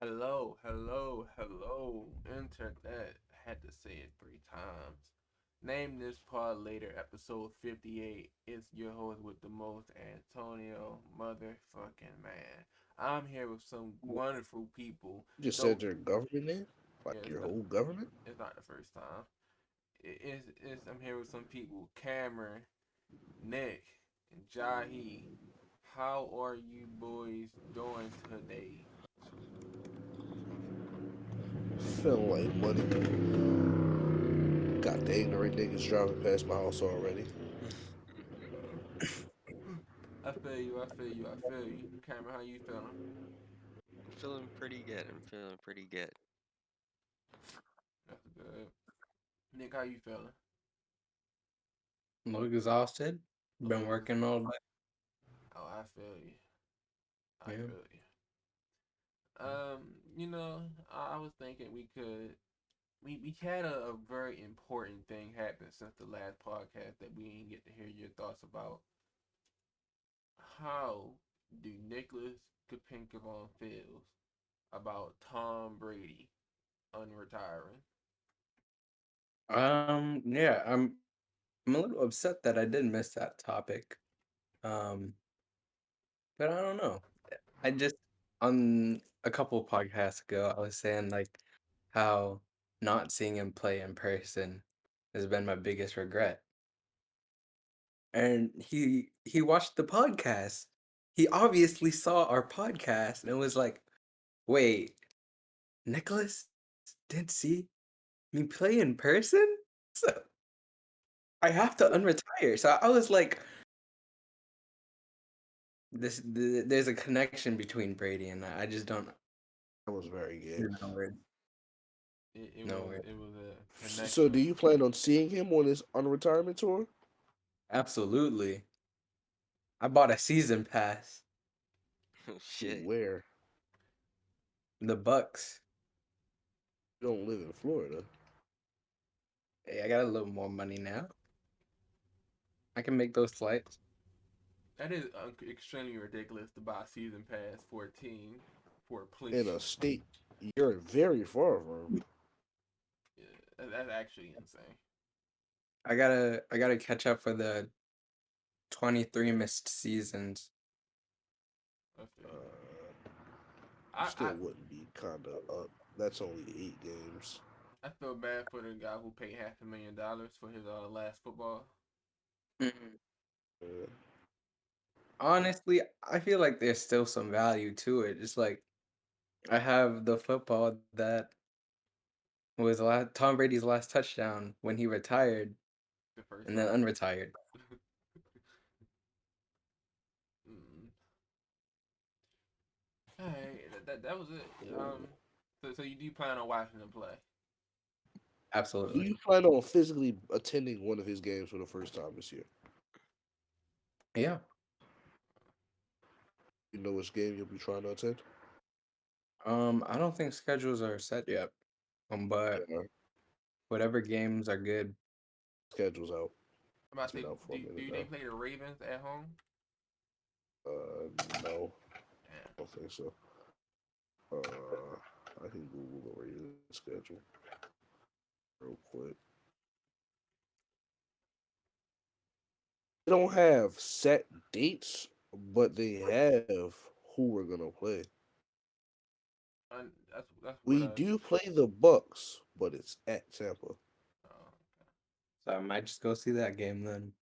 Hello, hello, hello, internet. Had to say it 3 times. Name this part later, episode 58. It's your host with the most, Antonio, motherfucking man. I'm here with some wonderful people. You just Though, said your government name? yeah, Like your whole government? it's not the first time. I'm here with some people. Cameron, Nick, and Jahi. How are you boys doing today? Feeling like money. Got the ignorant niggas driving past my house already. I feel you. I feel you. I feel you. Cameron, how you feeling? I'm feeling pretty good. I'm feeling pretty good. That's good. Nick, how you feeling? Look exhausted. A Been little. working all day. Oh, I feel you. I Yeah. feel you. You know, I was thinking we had a very important thing happen since the last podcast that we didn't get to hear your thoughts about. How do Nicholas Kapinkavon feels about Tom Brady unretiring? Yeah, I'm a little upset that I did miss that topic. Um, but I don't know. I just on a couple of podcasts ago, I was saying like how not seeing him play in person has been my biggest regret. And he watched the podcast. He obviously saw our podcast and was like, "Wait, Nicholas didn't see me play in person?" So I have to unretire. So I was like, there's a connection between Brady and I just don't That was very gay. know where It, it know was where. it was a So, do connection. you plan on seeing him on his unretirement tour? Absolutely. I bought a season pass. Oh To shit. where? The Bucks. You don't live in Florida. Hey, I got a little more money now. I can make those flights. That is extremely ridiculous to buy a season pass for a team for a In place. a state you're very far from. Yeah, that's actually insane. I gotta catch up for the 23 missed seasons. I feel you. You I still wouldn't be kind of up. That's only 8 games. I feel bad for the guy who paid $500,000 for his last football. Mhm. Uh, Honestly, I feel like there's still some value to it. It's like I have the football that was Tom Brady's last touchdown when he retired The first and then time. unretired. Mm. All right, that was it. So you do plan on watching him play? do Absolutely. you plan on physically attending one of his games for the first time this year? Yeah. You know which game you'll be trying to attend? I don't think schedules are set yet. But Yeah, whatever games are good. schedule's out. I'm about It's to say, been out for a minute do they now. play the Ravens at home? No, Damn. I don't think so. I can Google the Ravens schedule real quick. They don't have set dates, but they have who we're gonna play. That's what We do play the Bucks, but it's at Tampa. uh, So I might just go see that game then.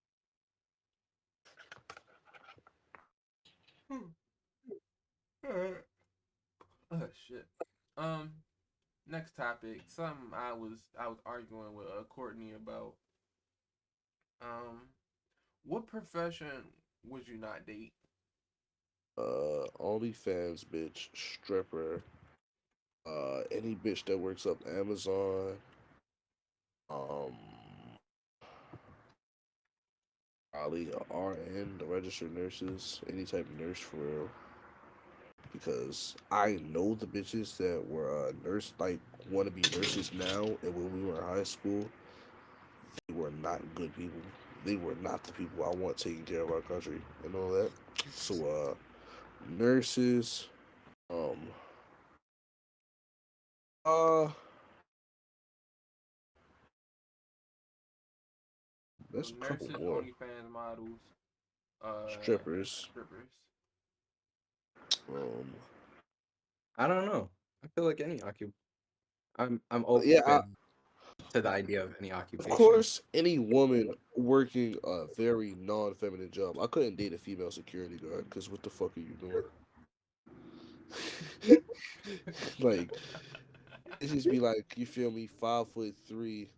Alright. Oh shit. Um, next topic. Something I was arguing with Courtney about. Um, what profession would you not date? OnlyFans bitch, stripper, any bitch that works up Amazon, um, probably a RN, the registered nurses, any type of nurse for real. Because I know the bitches that were nurse like want to be nurses now, and when we were in high school, they were not good people. They were not the people I want taking care of our country and all that. So nurses, um, Uh, So there's a couple nurses, more. OnlyFans models, Strippers. strippers. Um, I don't know. I feel like any I'm yeah, open to the idea of any of occupation. course, any woman working a very non-feminine job. I couldn't date a female security guard because what the fuck are you doing? Like, it just be like, you feel me, 5'3",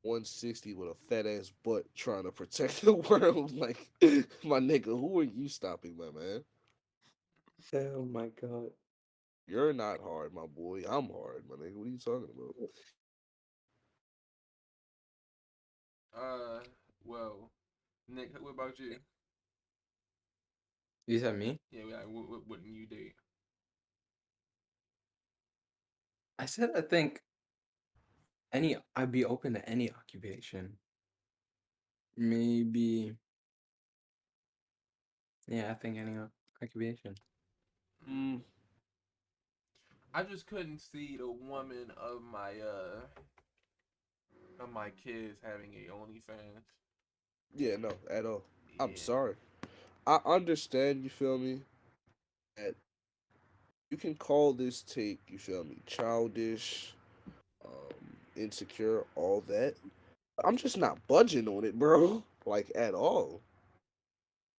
160 with a fat ass butt trying to protect the world. Like, my nigga, who are you stopping, my man? Oh my god. You're not hard, my boy. I'm hard, my nigga. What are you talking about? uh, well, Nick, what about you? You said me? Yeah, like, what wouldn't you date? I said I think I'd be open to any occupation. Maybe, yeah, I think any occupation. Mm, I just couldn't see the woman of my kids having a OnlyFans. yeah, no, at all. I'm Yeah. sorry. I understand, you feel me, that you can call this take, you feel me, childish, insecure, all that. I'm just not budging on it, bro. Like, at all.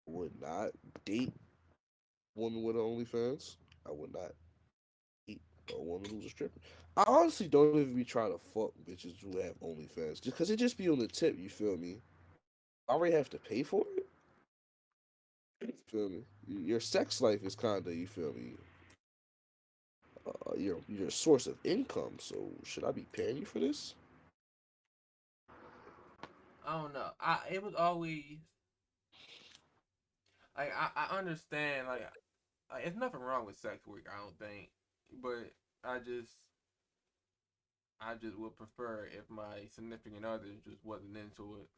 Would not date a woman with an OnlyFans. I would not date a woman who's a stripper. I honestly don't even be trying to fuck bitches who have OnlyFans. Just because it just be on the tip, you feel me? I already have to pay for it? You feel me? Your sex life is kind of, you feel me, your source of income. So should I be paying you for this? I don't know. It was always like I understand like it's nothing wrong with sex work. I don't think, but I just I just would prefer if my significant other just wasn't into it.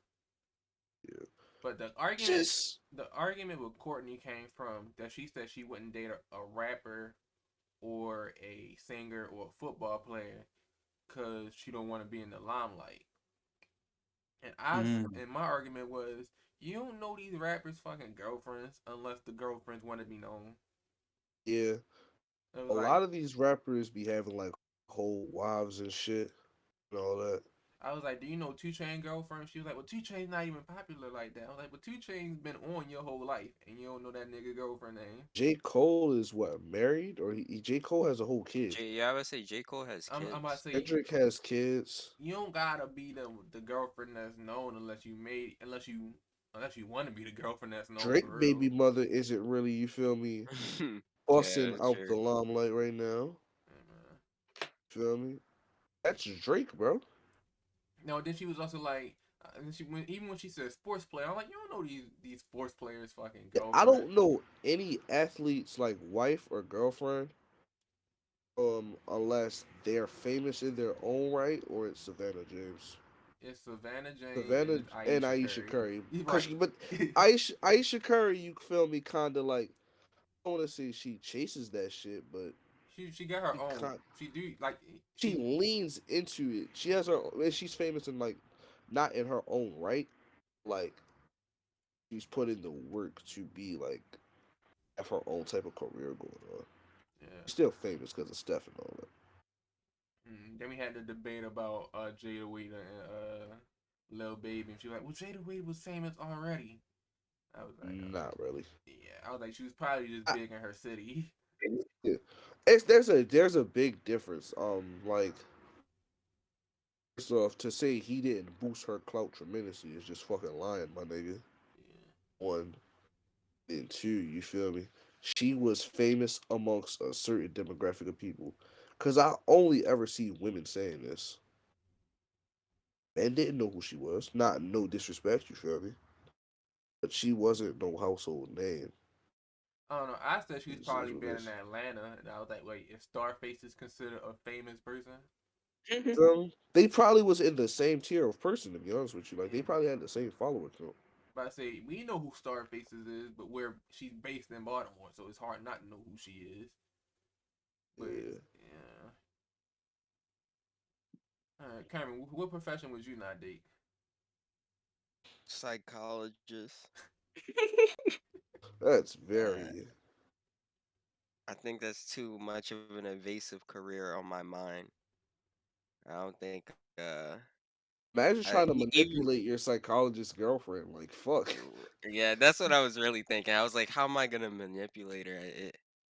Yeah. But Just the argument with Courtney came from that she said she wouldn't date a rapper or a singer or a football player because she don't want to be in the limelight. Mm. And my argument was, you don't know these rappers' fucking girlfriends unless the girlfriends want to be known. yeah. It was A like lot of these rappers be having like whole wives and shit and all that. I was like, do you know 2 Chainz girlfriend? She was like, well, 2 Chainz not even popular like that. I was like, well, 2 Chainz been on your whole life and you don't know that nigga girlfriend name. J. Cole is what, married? Or J. Cole has a whole kid. Yeah, I would say J. Cole has I'm about to kids. say Kendrick has kids. you don't gotta be the girlfriend that's known unless you want to be the girlfriend that's known for Drake real. baby mother isn't really, you feel me, Yeah, busting that's out the true. limelight right now. Uh, Feel me? That's Drake, bro. no, then she was also like, even when she said sports player, I'm like, you don't know these sports players fucking Yeah, I girlfriend. don't know any athlete's like wife or girlfriend, unless they're famous in their own right or it's Savannah James. It's Savannah James and Savannah it's and Aisha Aisha Curry. Curry. Cause Right. but Aisha Curry, you feel me, kinda like, I don't wanna say she chases that shit, but She got her she own. kind She do like she she. leans into it. She has her and she's famous in like, not in her own right. Like, she's put in the work to be like, have her own type of career going on. Yeah. She's still famous because of Steph and all that. Then we had the debate about Jada Wade and Lil Baby, and she was like, "Well, Jada Wade was famous already." I was like, Not really. "Yeah." I was like, "She was probably just I, big in her city." yeah. It's there's a big difference. Like, first off, to say he didn't boost her clout tremendously is just fucking lying, my nigga. Yeah. One and two, you feel me? She was famous amongst a certain demographic of people. Cause I only ever see women saying this. Men didn't know who she was. Not no disrespect, you feel me? But she wasn't no household name. I don't know. I said she was It is probably what it been in is. Atlanta, and I was like, "Wait, is Starface is considered a famous person?" They probably was in the same tier of person, to be honest with you. Like, they Yeah. probably had the same follower count. But I say we know who Starfaces is, but where she's based in Baltimore, so it's hard not to know who she is. But Yeah. yeah, Cameron, what profession would you not date? Psychologist. That's Uh, very. I think that's too much of an invasive career on my mind. I don't think. Imagine trying to Even manipulate your psychologist's girlfriend. Like, fuck. yeah, that's what I was really thinking. I was like, how am I gonna manipulate her?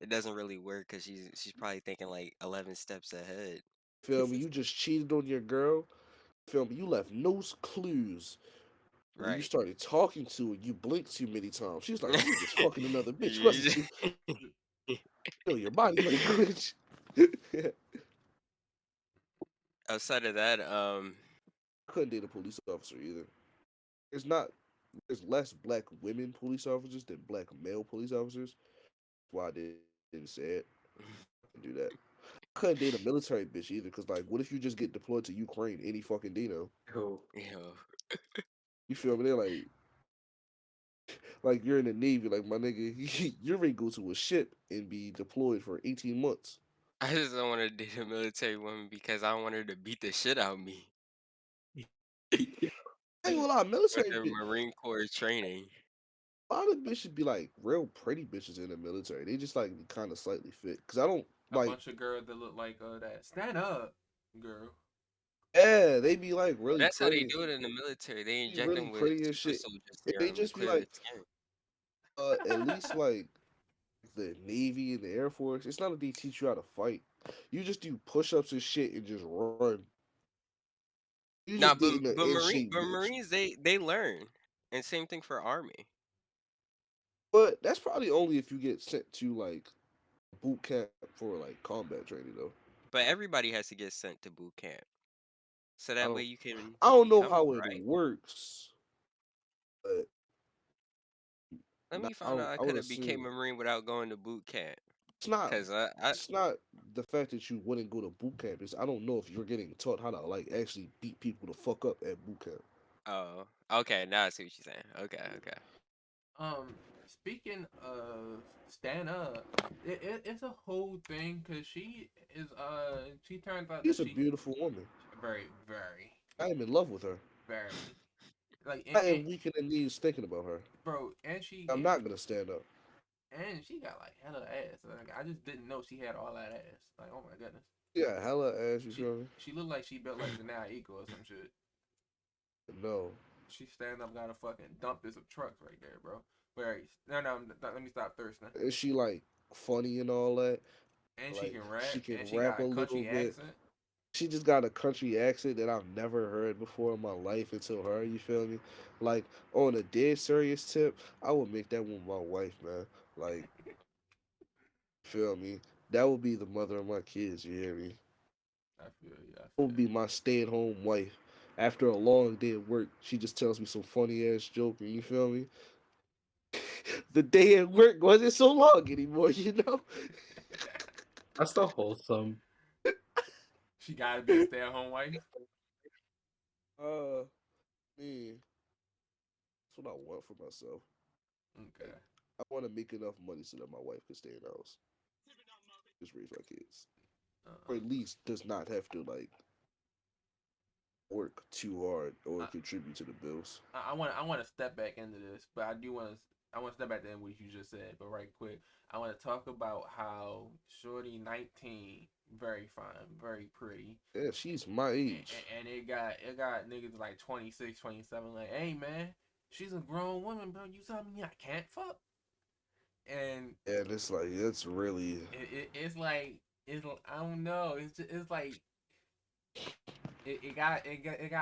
It doesn't really work because she's probably thinking like 11 steps ahead. Feel me? You just cheated on your girl. Feel me? You left no clues. When you Right. started talking to her, you blinked too many times. She's like, "You just fucking another bitch, You wasn't just- you?" Feel your body language. Outside of that, I couldn't date a police officer either. There's not. There's less black women police officers than black male police officers. That's why I didn't say it. I couldn't do that. I couldn't date a military bitch either. Cause like, what if you just get deployed to Ukraine any fucking day now? Cool. you know, You feel me? They're like you're in the Navy, like my nigga, you're ready to go to a ship and be deployed for 18 months. I just don't want to date a military woman because I don't want her to beat the shit out of me I ain't gonna lie, with military her bitch. Marine Corps training. A lot of bitches be like real pretty bitches in the military. They just like kind of slightly fit. Cause I don't A like, bunch of girls that look like that stand up girl. yeah, they be like But really that's how they pretty, do it in the military. They be inject really them with pretty and super shit. soldier And they serum to just be clear their like, skin. at least like the Navy and the Air Force, it's not that they teach you how to fight. You just do push ups and shit and just run. You Nah, just getting an in shape But bitch. Marines they learn, and same thing for Army. But that's probably only if you get sent to like boot camp for like combat training though. But everybody has to get sent to boot camp, so I that way don't you can I don't know become how one, it right? works, but Let me I find don't. out I I would could have became assume a Marine without going to boot camp. it's not. Cause I It's not the fact that you wouldn't go to boot camp. It's I don't know if you're getting taught how to like actually beat people the fuck up at boot camp. oh, okay, now I see what you're saying. Okay, okay. Um, speaking of stand up, it's a whole thing because she turns out that She's a beautiful woman. very I am in love with her. very like I am weak in the knees thinking about her. bro, I'm not gonna stand up. and she got like hella ass. Like I just didn't know she had all that ass. Like oh my goodness, Yeah, hella ass. You she feel me? she looked like she built like Janelle Eco or some shit. No, She stand up, got a fucking dump this of trucks right there, bro. Wait, no, let me stop thirsting. is she like funny and all that? And she Like can she rap, can and she rap got a a little country bit. accent. She just got a country accent that I've never heard before in my life until her. You feel me? Like on a dead serious tip, I would make that one my wife, man. Like, feel me? That would be the mother of my kids. You hear me? I feel you. I Would feel be you. my stay-at-home wife. After a long day at work, she just tells me some funny ass joke, and you feel me? The day at work wasn't so long anymore, you know. That's still wholesome. She gotta be a stay-at-home wife. uh, man, that's what I want for myself. Like, Okay. I want to make enough money so that my wife can stay in the house, just raise my kids, or at Uh, least does not have to like work too hard or I, contribute to the bills. I want to step back into this, but I want to step back to what you just said. But right quick, I want to talk about how Shorty 19, very fine, very pretty, Yeah, she's my age. and it got niggas like 26, 27, like, hey man, she's a grown woman, bro. You telling me I can't fuck? And And it's like it's really it's like I don't know. It's like it got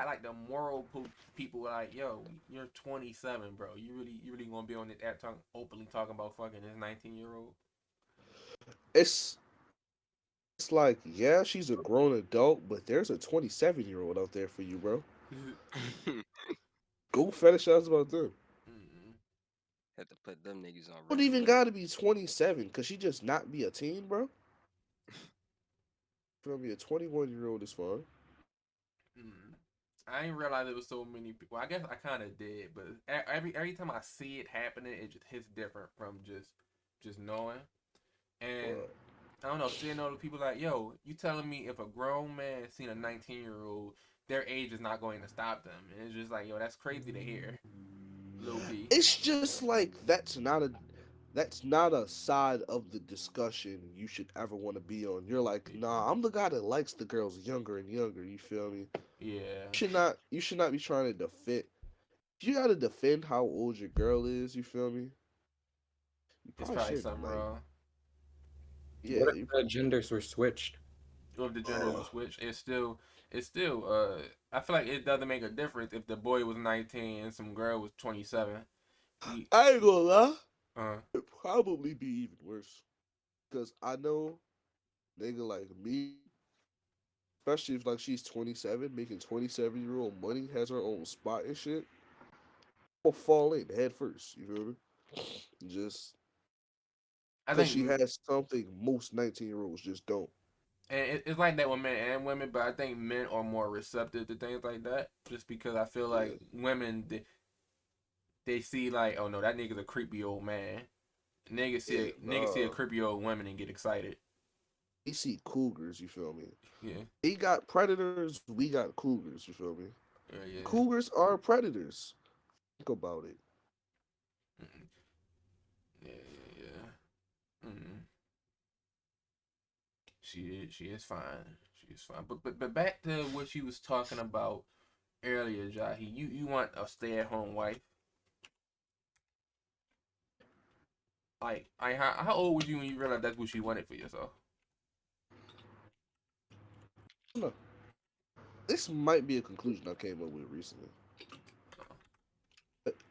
like the moral people like, yo, you're 27, bro. You really gonna be on the app talk, openly talking about fucking this 19-year-old? it's it's like yeah, she's a grown adult, but there's a 27-year-old out there for you, bro. Go fetishize about them. Mm-mm. Had to put them niggas on Don't red even alert. gotta be 27. Could she just not be a teen, bro? Feel me? A 21-year-old is fine. Mm-mm. I didn't realize there was so many people. I guess I kind of did, but every time I see it happening, it just hits different from just knowing. And But I don't know, seeing other people like, yo, you telling me if a grown man seen a 19-year-old, their age is not going to stop them. And it's just like, yo, that's crazy to hear. Low key. It's just like that's not a side of the discussion you should ever want to be on. You're like, nah, I'm the guy that likes the girls younger and younger. You feel me? Yeah. You should not be trying to defend. You got to defend how old your girl is. You feel me? You It's probably probably should something like, wrong. yeah. What if the genders were switched? Or if the genders were Uh, switched, it's still I feel like it doesn't make a difference if the boy was 19 and some girl was 27. We I ain't gonna lie. uh It'd probably be even worse because I know nigga like me, especially if like she's 27, making 27-year-old money, has her own spot and shit. Will fall in head first. You feel me? Just I because think she has something most 19-year-olds just don't. and it's like that with men and women, but I think men are more receptive to things like that. Just because I feel Yeah, like women they see like, oh no, that nigga's a creepy old man. yeah. Niggas see a creepy old woman and get excited. We see cougars. You feel me? Yeah, They got predators. We got cougars. You feel me? yeah, yeah, Cougars are predators. Think about it. mm, yeah, yeah, yeah. She is fine. She is fine. But back to what she was talking about earlier, Jahi. You want a stay at home wife? Like how old was you when you realized that's what you wanted for yourself? No, this might be a conclusion I came up with recently.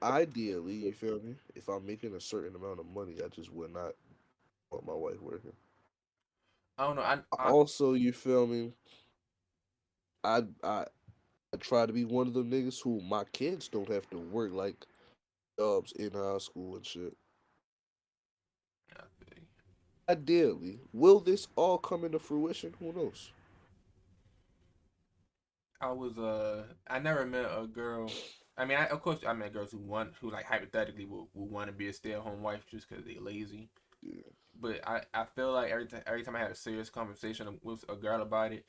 Ideally, you feel me? If I'm making a certain amount of money, I just would not want my wife working. I don't know. Also, you feel me? I I I try to be one of them niggas who my kids don't have to work like jobs in high school and shit. I feel you. Ideally, will this all come into fruition? Who knows? I never met a girl. I mean, of course I met girls who like hypothetically would want to be a stay at home wife just because they're lazy. Yeah. But I feel like every time I have a serious conversation with a girl about it,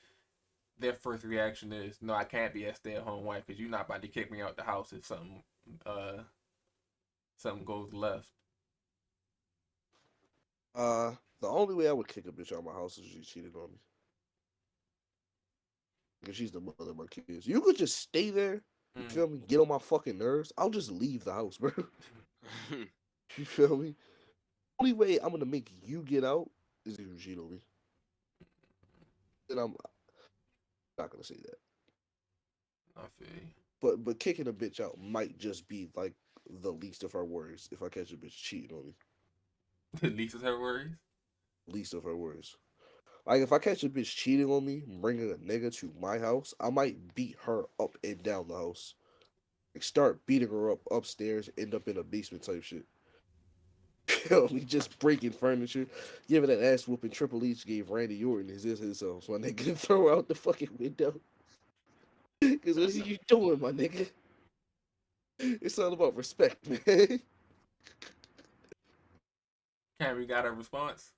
their first reaction is, no, I can't be a stay at home wife because you're not about to kick me out the house if uh something goes left. The only way I would kick a bitch out of my house is if she cheated on me. Because she's the mother of my kids. You could just stay there. You Mm. feel me? Get on my fucking nerves. I'll just leave the house, bro. You feel me? Only way I'm gonna make you get out is if you cheat on me. And I'm not gonna say that. I feel you. But kicking a bitch out might just be like the least of her worries if I catch a bitch cheating on me. The least of her worries. Least of her worries. Like if I catch a bitch cheating on me, bringing a nigga to my house, I might beat her up and down the house. Like start beating her up upstairs, end up in a basement type shit. We just breaking furniture, giving that ass whooping Triple H gave Randy Orton his house. My nigga, throw her out the fucking window. Cause what are you doing, my nigga? It's all about respect, man. Camry got a response.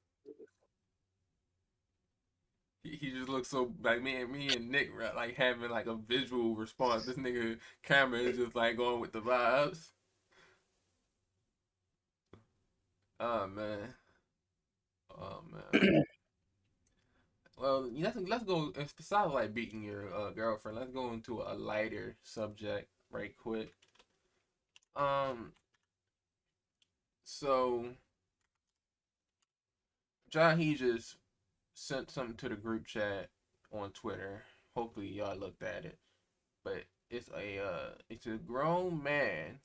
He just looks so like me and Nick right, like having like a visual response. This nigga camera is just like going with the vibes. Oh man. Oh man. Well, let's go. Besides like beating your girlfriend, let's go into a lighter subject right quick. Um. So Jahi just sent something to the group chat on Twitter. Hopefully y'all looked at it. But it's a grown man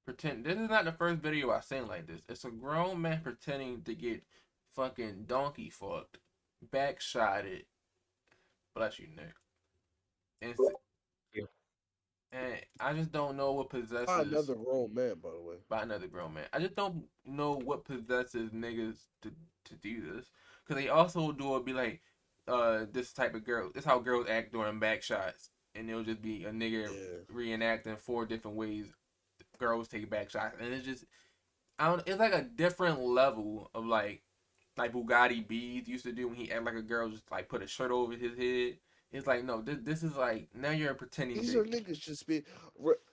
pretend. This is not the first video I've seen like this. It's a grown man pretending to get fucking donkey fucked, backshotted. Bless you, Nick. And and I just don't know what possesses Another grown man, by the way. by another grown man. I just don't know what possesses niggas to do this. Cause they also do it be like, this type of girl. This how girls act during back shots, and it'll just be a nigga Yeah. reenacting four different ways girls take back shots, and it's just I don't. It's like a different level of like Bugatti Bees used to do when he act like a girl just like put a shirt over his head. It's like no, this is like now you're pretending These to. are niggas just be,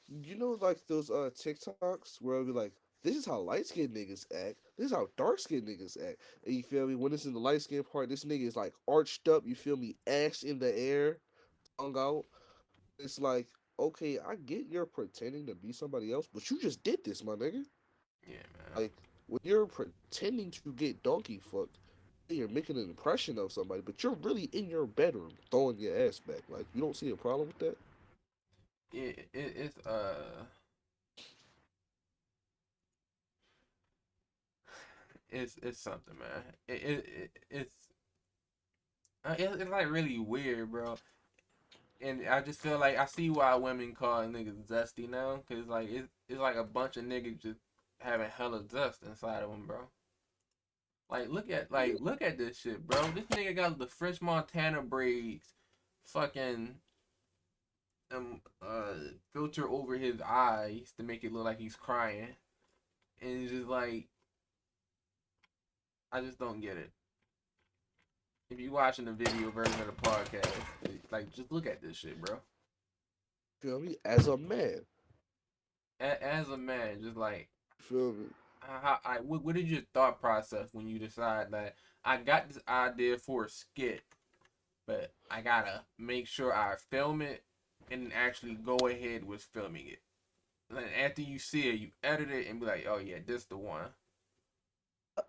you know, like those TikToks where I'll be like, this is how light skinned niggas act. This is how dark skinned niggas act. And you feel me? When it's in the light skin part, this nigga is like arched up. You feel me? Ass in the air, tongue out. It's like, okay, I get you're pretending to be somebody else, but you just did this, my nigga. Yeah, man. Like when you're pretending to get donkey fucked, you're making an impression of somebody, but you're really in your bedroom throwing your ass back. Like you don't see a problem with that? It's something, man. It's like really weird, bro. And I just feel like I see why women call niggas zesty now, cause like it's like a bunch of niggas just having hella zest inside of them, bro. Look at this shit, bro. This nigga got the French Montana braids, fucking filter over his eyes to make it look like he's crying, and it's just like I just don't get it. If you watching the video version of the podcast, like just look at this shit, bro. Feel me? As a man, As a man, just like feel me? what is your thought process when you decide that I got this idea for a skit, but I gotta make sure I film it and actually go ahead with filming it. And after you see it, you edit it and be like, oh yeah, this the one.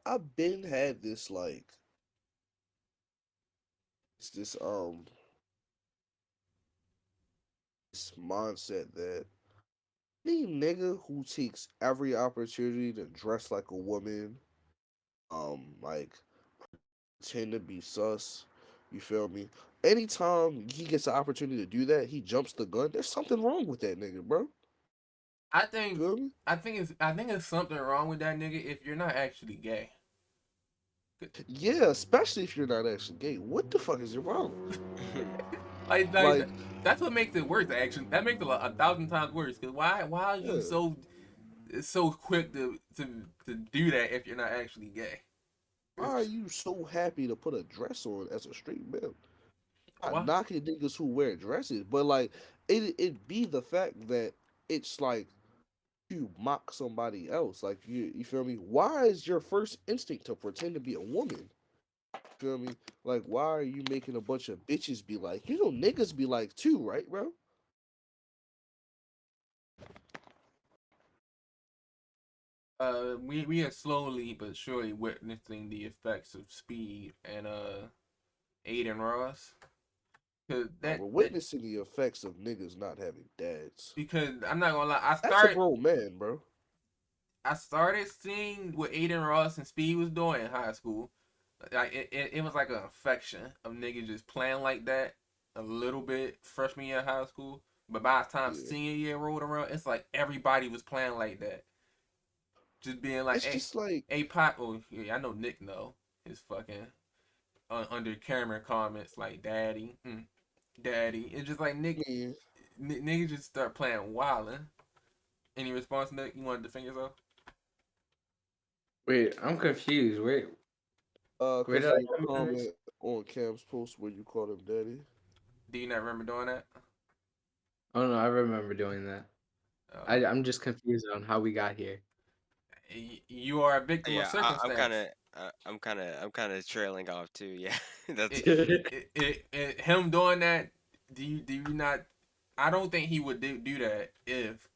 I've been had this like it's this mindset that any nigga who takes every opportunity to dress like a woman, like tend to be sus. You feel me? Anytime he gets the opportunity to do that, he jumps the gun. There's something wrong with that nigga, bro. I think Feel me? I think it's something wrong with that nigga if you're not actually gay. Yeah, especially if you're not actually gay. What the fuck is your problem? Like Like, that's what makes it worse. Actually, that makes it a thousand times worse. Cause why are you yeah. so quick to do that if you're not actually gay? Why are you so happy to put a dress on as a straight man? Not Why? knocking niggas who wear dresses, but like it be the fact that it's like you mock somebody else. Like you feel me? Why is your first instinct to pretend to be a woman? Feel me? Like why are you making a bunch of bitches be like, you know, niggas be like too, right, bro? We are slowly but surely witnessing the effects of speed and Aiden Ross. Cause We're that witnessing the effects of niggas not having dads. because I'm not gonna lie, That's a grown man, bro. I started seeing what Aiden Ross and Speed was doing in high school. Like it was like an infection of niggas just playing like that a little bit freshman year of high school. But by the time Yeah. senior year rolled around, it's like everybody was playing like that. Just being like, It's just like, hey, Pop. Oh, yeah, I know Nick know his fucking under camera comments like, daddy, daddy. It's just like man, niggas just start playing wildin'. Any response, Nick? You want to defend yourself? Wait, I'm confused. Where cause did of I your come in this? comment on Cam's post where you called him daddy. Do you not remember doing that? Oh no, I remember doing that. Uh, I'm just confused on how we got here. you are a victim of Yeah, circumstance. I'm kind of trailing off too. Yeah, that's Him doing that. Do you not? I don't think he would do that if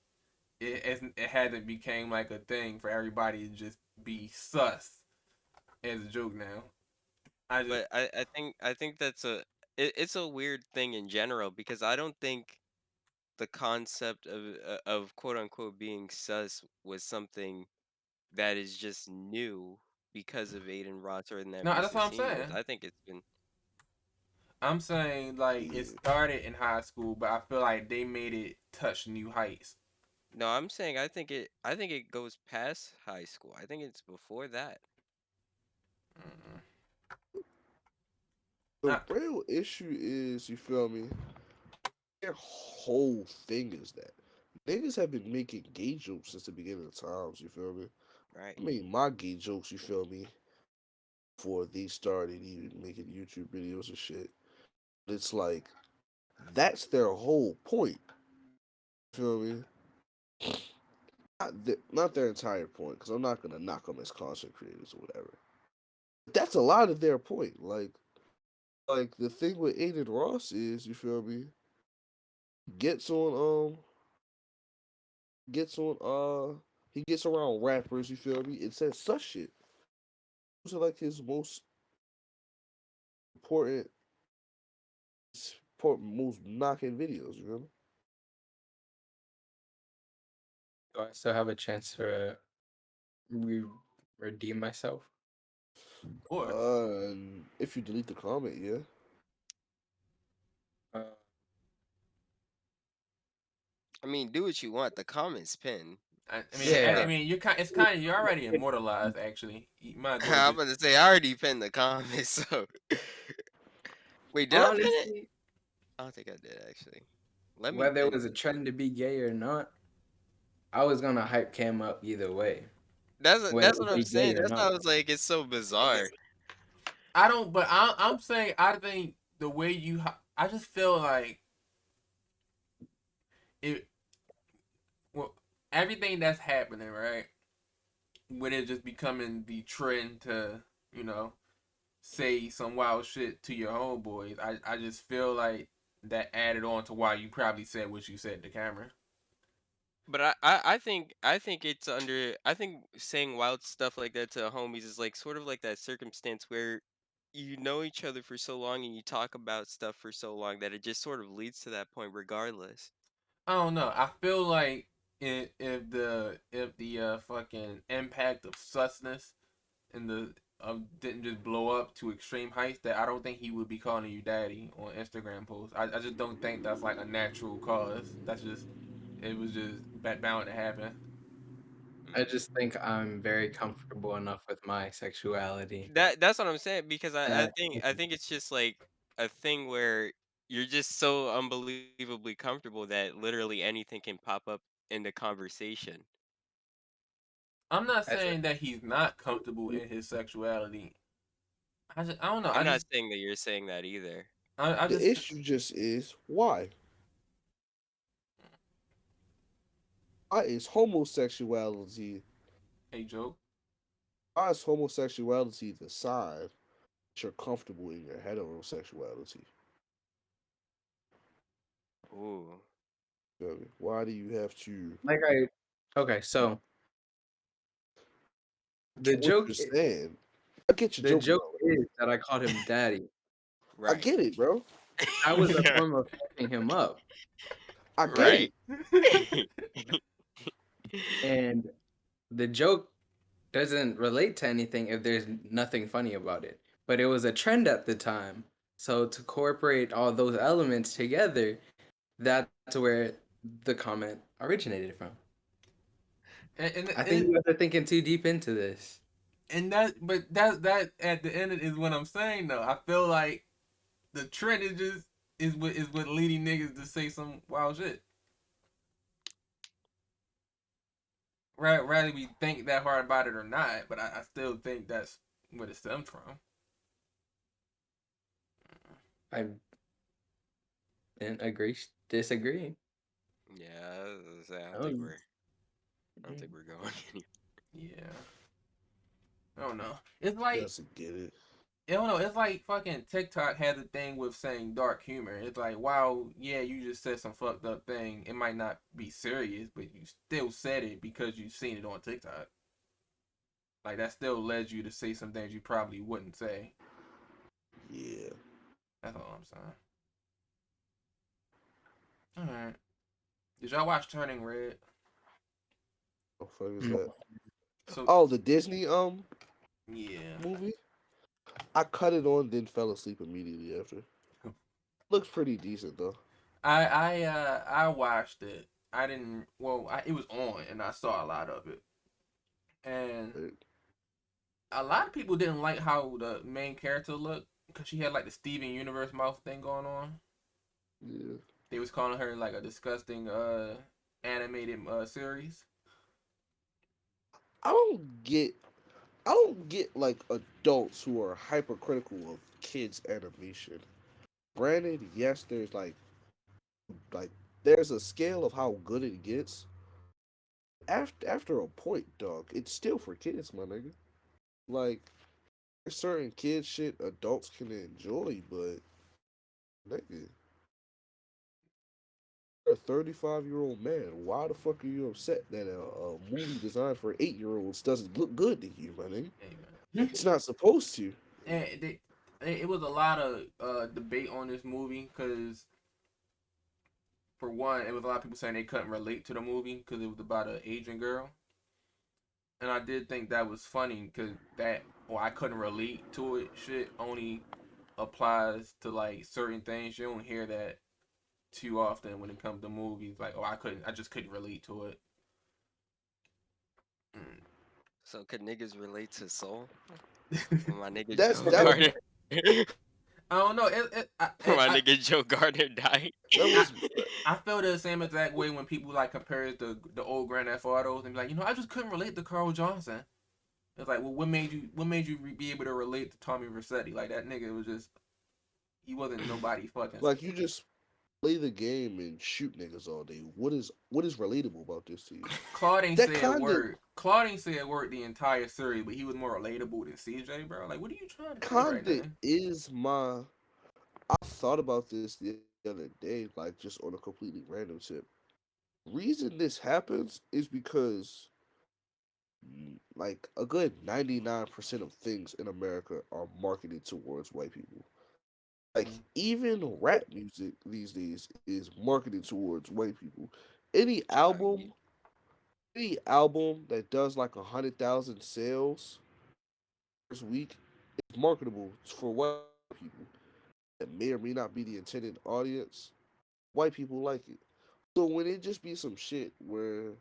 it hadn't became like a thing for everybody to just be sus as a joke now. I just but I think that's it's a weird thing in general because I don't think the concept of quote unquote being sus was something that is just new because of Aiden Ross or in that no. That's recent what I'm seniors. saying. I think it's been I'm saying like it Yeah. started in high school, but I feel like they made it touch new heights. no. I'm saying I think it goes past high school. I think it's before that. Mm-mm. The I, real issue is, you feel me? Their whole thing is that niggas have been making gay jokes since the beginning of times. You feel me? Right. I made my gay jokes. You feel me? Before they started even making YouTube videos and shit. It's like that's their whole point. You feel me? Not their entire point, because I'm not gonna knock them as content creators or whatever. That's a lot of their point. Like the thing with Aiden Ross is, you feel me? Gets on gets on he gets around rappers, you feel me? It says such shit. Those are like his most important, most knocking videos, you know? Do I still have a chance to re- redeem myself? Of course. And if you delete the comment, yeah. Uh, I mean, do what you want. The comments pin. yeah. You're it's kind of you're already immortalized. Actually, you might as well I'm just. gonna say I already pinned the comments. So wait, did I pin it? Honestly, I don't think I did actually. Let me whether it pin was it. a trend to be gay or not, I was gonna hype Cam up either way, whether That's what it I'm be gay saying. or That's why I not. was like, it's so bizarre. I don't, but I'm saying I think the way I just feel like it. Well, everything that's happening, right? With it just becoming the trend to, you know, say some wild shit to your homeboys. I just feel like that added on to why you probably said what you said to camera. But I think it's under I think saying wild stuff like that to homies is like sort of like that circumstance where you know each other for so long and you talk about stuff for so long that it just sort of leads to that point regardless. I don't know. I feel like if the fucking impact of susness and the didn't just blow up to extreme heights, that I don't think he would be calling you daddy on Instagram posts. I just don't think that's like a natural cause. That's just it was just bound to happen. I just think I'm very comfortable enough with my sexuality That's what I'm saying because that I think it's just like a thing where you're just so unbelievably comfortable that literally anything can pop up in the conversation. I'm not as saying that he's not comfortable in his sexuality. I don't know. I'm not saying that you're saying that either. I The just issue just is why? Why is homosexuality a joke. why is homosexuality the sign that you're comfortable in your heterosexuality? Ooh. Feel me? Why do you have to like I okay, so the get what joke you're i- saying? I get your the joke joke about it. is that I called him daddy. I Right. get it, bro. That was a Yeah. form of hyping him up. I get Right. it. And the joke doesn't relate to anything if there's nothing funny about it. But it was a trend at the time. So to incorporate all those elements together, that's where the comment originated from. and I think and you guys are thinking too deep into this. and that at the end is what I'm saying though. I feel like the trend is what leading niggas to say some wild shit. Right, rather we think that hard about it or not, but I still think that's what it stems from. I didn't agree, disagree. Yeah, I was gonna say, Um, I don't think we're going anywhere. Yeah, I don't know. It's He like doesn't get it. I don't know. It's like fucking TikTok has a thing with saying dark humor. It's like, wow, yeah, you just said some fucked up thing. It might not be serious, but you still said it because you've seen it on TikTok. Like that still led you to say some things you probably wouldn't say. Yeah. That's all I'm saying. All right. Did y'all watch Turning Red? What the fuck is no. that? So Oh, the Disney yeah, movie? I cut it on, then fell asleep immediately after. Looks pretty decent though. I watched it. I didn't. Well, it was on, and I saw a lot of it. And Right? a lot of people didn't like how the main character looked because she had like the Steven Universe mouth thing going on. Yeah. They was calling her like a disgusting animated series. I don't get I don't get like adults who are hypercritical of kids animation. granted, yes, like there's a scale of how good it gets. After a point, dog, it's still for kids, my nigga. Like there's certain kid shit adults can enjoy, but nigga, you're a 35-year-old man. Why the fuck are you upset that a movie designed for 8-year-olds doesn't look good to you, my nigga? Hey man, It's not supposed to. and it was a lot of debate on this movie because for one, it was a lot of people saying they couldn't relate to the movie because it was about an Asian girl, and I did think that was funny because that or I couldn't relate to it. Shit only applies to like certain things. You don't hear that too often when it comes to movies. Like, oh, I just couldn't relate to it. So could niggas relate to Soul? Mm. When my nigga That's Joe that was Gardner, I don't know. when my nigga Joe Gardner died. that I, was I feel the same exact way when people like compare the old Grand Theft Autos and be like, I just couldn't relate to Carl Johnson. It's like, well, what made you be able to relate to Tommy Vercetti? Like that nigga was just he wasn't nobody fucking. like you just play the game and shoot niggas all day. What is relatable about this to you? Claude ain't That say a kind of word. Claude ain't say a word the entire series, but he was more relatable than CJ, bro. Like, what are you trying to say right kind of now? is my. I thought about this the other day, like just on a completely random tip. Reason this happens is because like a good 99% of things in America are marketed towards white people. Like Mm. even rap music these days is marketed towards white people. Any I agree. album, any album that does like 100,000 sales first week is marketable for white people. That may or may not be the intended audience. White people like it. So when it just be some shit where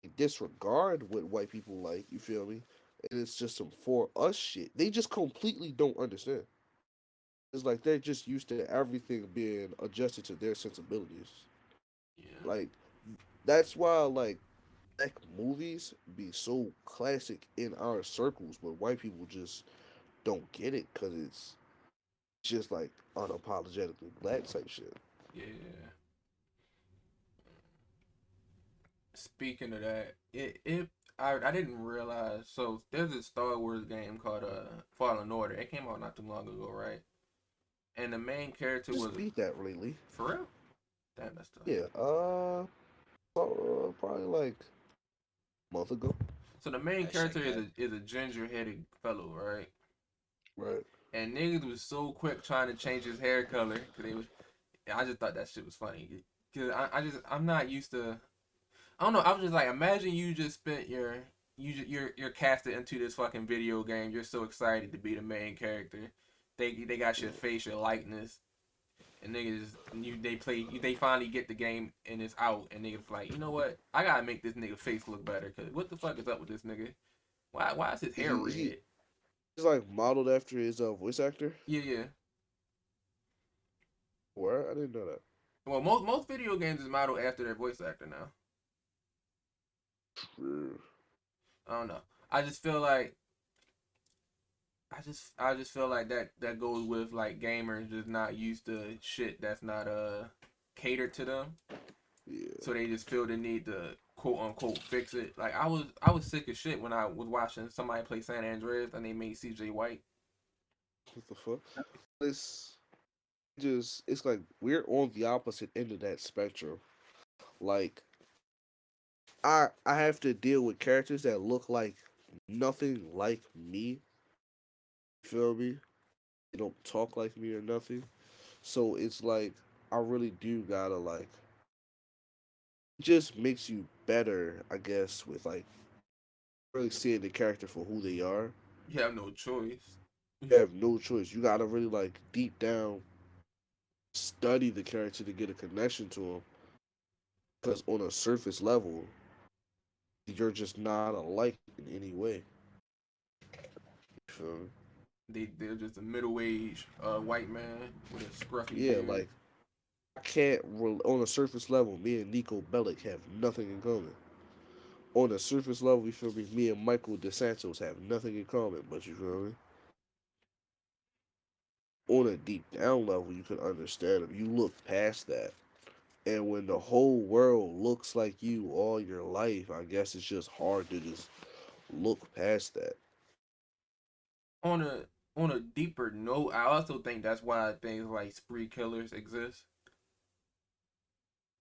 they disregard what white people like, you feel me? And it's just some for us shit. They just completely don't understand. It's like they're just used to everything being adjusted to their sensibilities. Yeah, Like that's why like black movies be so classic in our circles, but white people just don't get it because it's just like unapologetically black type shit. yeah. Speaking of that, I didn't realize. So there's a Star Wars game called Fallen Order. It came out not too long ago, right? And the main character Just was beat that lately. for real. Damn, that's tough. Yeah, probably like a month ago. So the main That shit character is cat. a ginger headed fellow, right? Right. And niggas was so quick trying to change his hair color because they was. I just thought that shit was funny. Cause I'm not used to. I don't know. I was just like, imagine you just spent you're casted into this fucking video game. You're so excited to be the main character. They got your face, your likeness, and niggas they finally get the game and it's out and niggas like, you know what? I gotta make this nigga face look better. Cause what the fuck is up with this nigga? Why is his hair He red? he's like modeled after his voice actor. Yeah, yeah. Where I didn't know that. Well, most video games is modeled after their voice actor now. True. I don't know. I just feel like I just feel like that goes with like gamers just not used to shit that's not catered to them. Yeah. So they just feel the need to quote unquote fix it. Like I was sick of shit when I was watching somebody play San Andreas and they made CJ White. What the fuck? It's just it's like we're on the opposite end of that spectrum. Like I have to deal with characters that look like nothing like me. Feel me? They don't talk like me or nothing. So it's like I really do gotta like it just makes you better, I guess, with like really seeing the character for who they are. You have no choice. You have no choice. You gotta really like deep down study the character to get a connection to him. Because on a surface level, you're just not alike in any way. You feel me? They're just a middle aged white man with a scruffy Yeah, beard. like I can't on a surface level. Me and Nico Bellic have nothing in common. On a surface level, you feel me? Me and Michael DeSantos have nothing in common. But you feel me? on a deep down level, you can understand them. You look past that. And when the whole world looks like you all your life, I guess it's just hard to just look past that. On a deeper note, I also think that's why things like spree killers exist,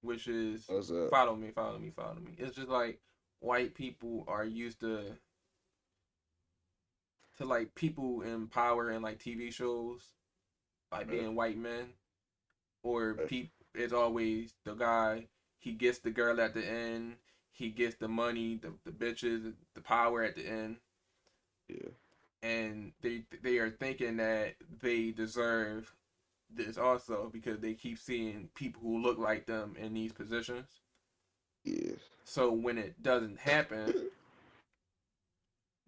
which is That's that. follow me, follow me, follow me. It's just like white people are used to like people in power in like TV shows, like Right, being white men, or right, people. It's always the guy. He gets the girl at the end. He gets the money, the bitches, the power at the end, yeah, and they are thinking that they deserve this also because they keep seeing people who look like them in these positions. yeah. So when it doesn't happen,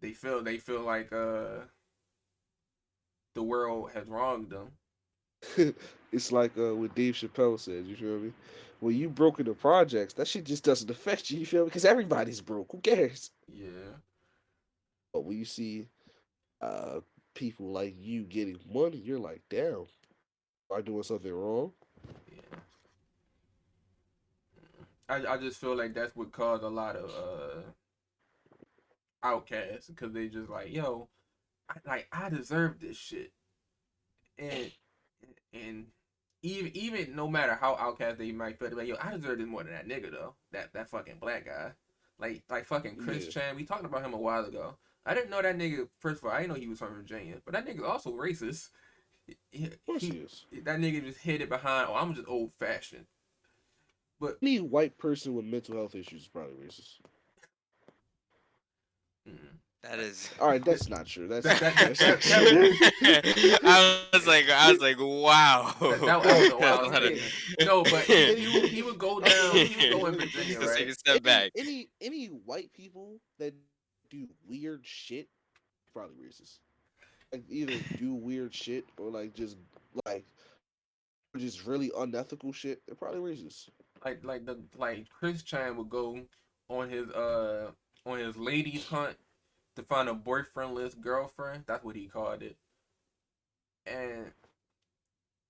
they feel like the world has wronged them. It's like what Dave Chappelle said. You feel me? When you broke into projects, that shit just doesn't affect you. You feel me? Because everybody's broke. Who cares? Yeah, But when you see uh, people like you getting money, you're like, damn, am I doing something wrong? yeah. I just feel like that's what caused a lot of outcasts because they just like yo, I deserve this shit, and and even no matter how outcast they might feel, like yo, I deserve this more than that nigga though, that fucking black guy, like fucking Chris Yeah, Chan. We talked about him a while ago. I didn't know that nigga. First of all, I didn't know he was from Virginia, but that nigga's also racist. He, of course he he is. that nigga just hid it behind. Oh, I'm just old fashioned. But Any white person with mental health issues is probably racist. mm, That is. All right, that that's not true. That's that not that true. that That's not that, that, true. I was like, wow. that was a That's a wild lot of. statement. No, but he would go down. He would go in Virginia, Just take right? a step back. Any white people that do weird shit probably racist. Like either do weird shit or like just really unethical shit. They're probably racist. Like Chris Chan would go on his ladies hunt to find a boyfriendless girlfriend. That's what he called it. And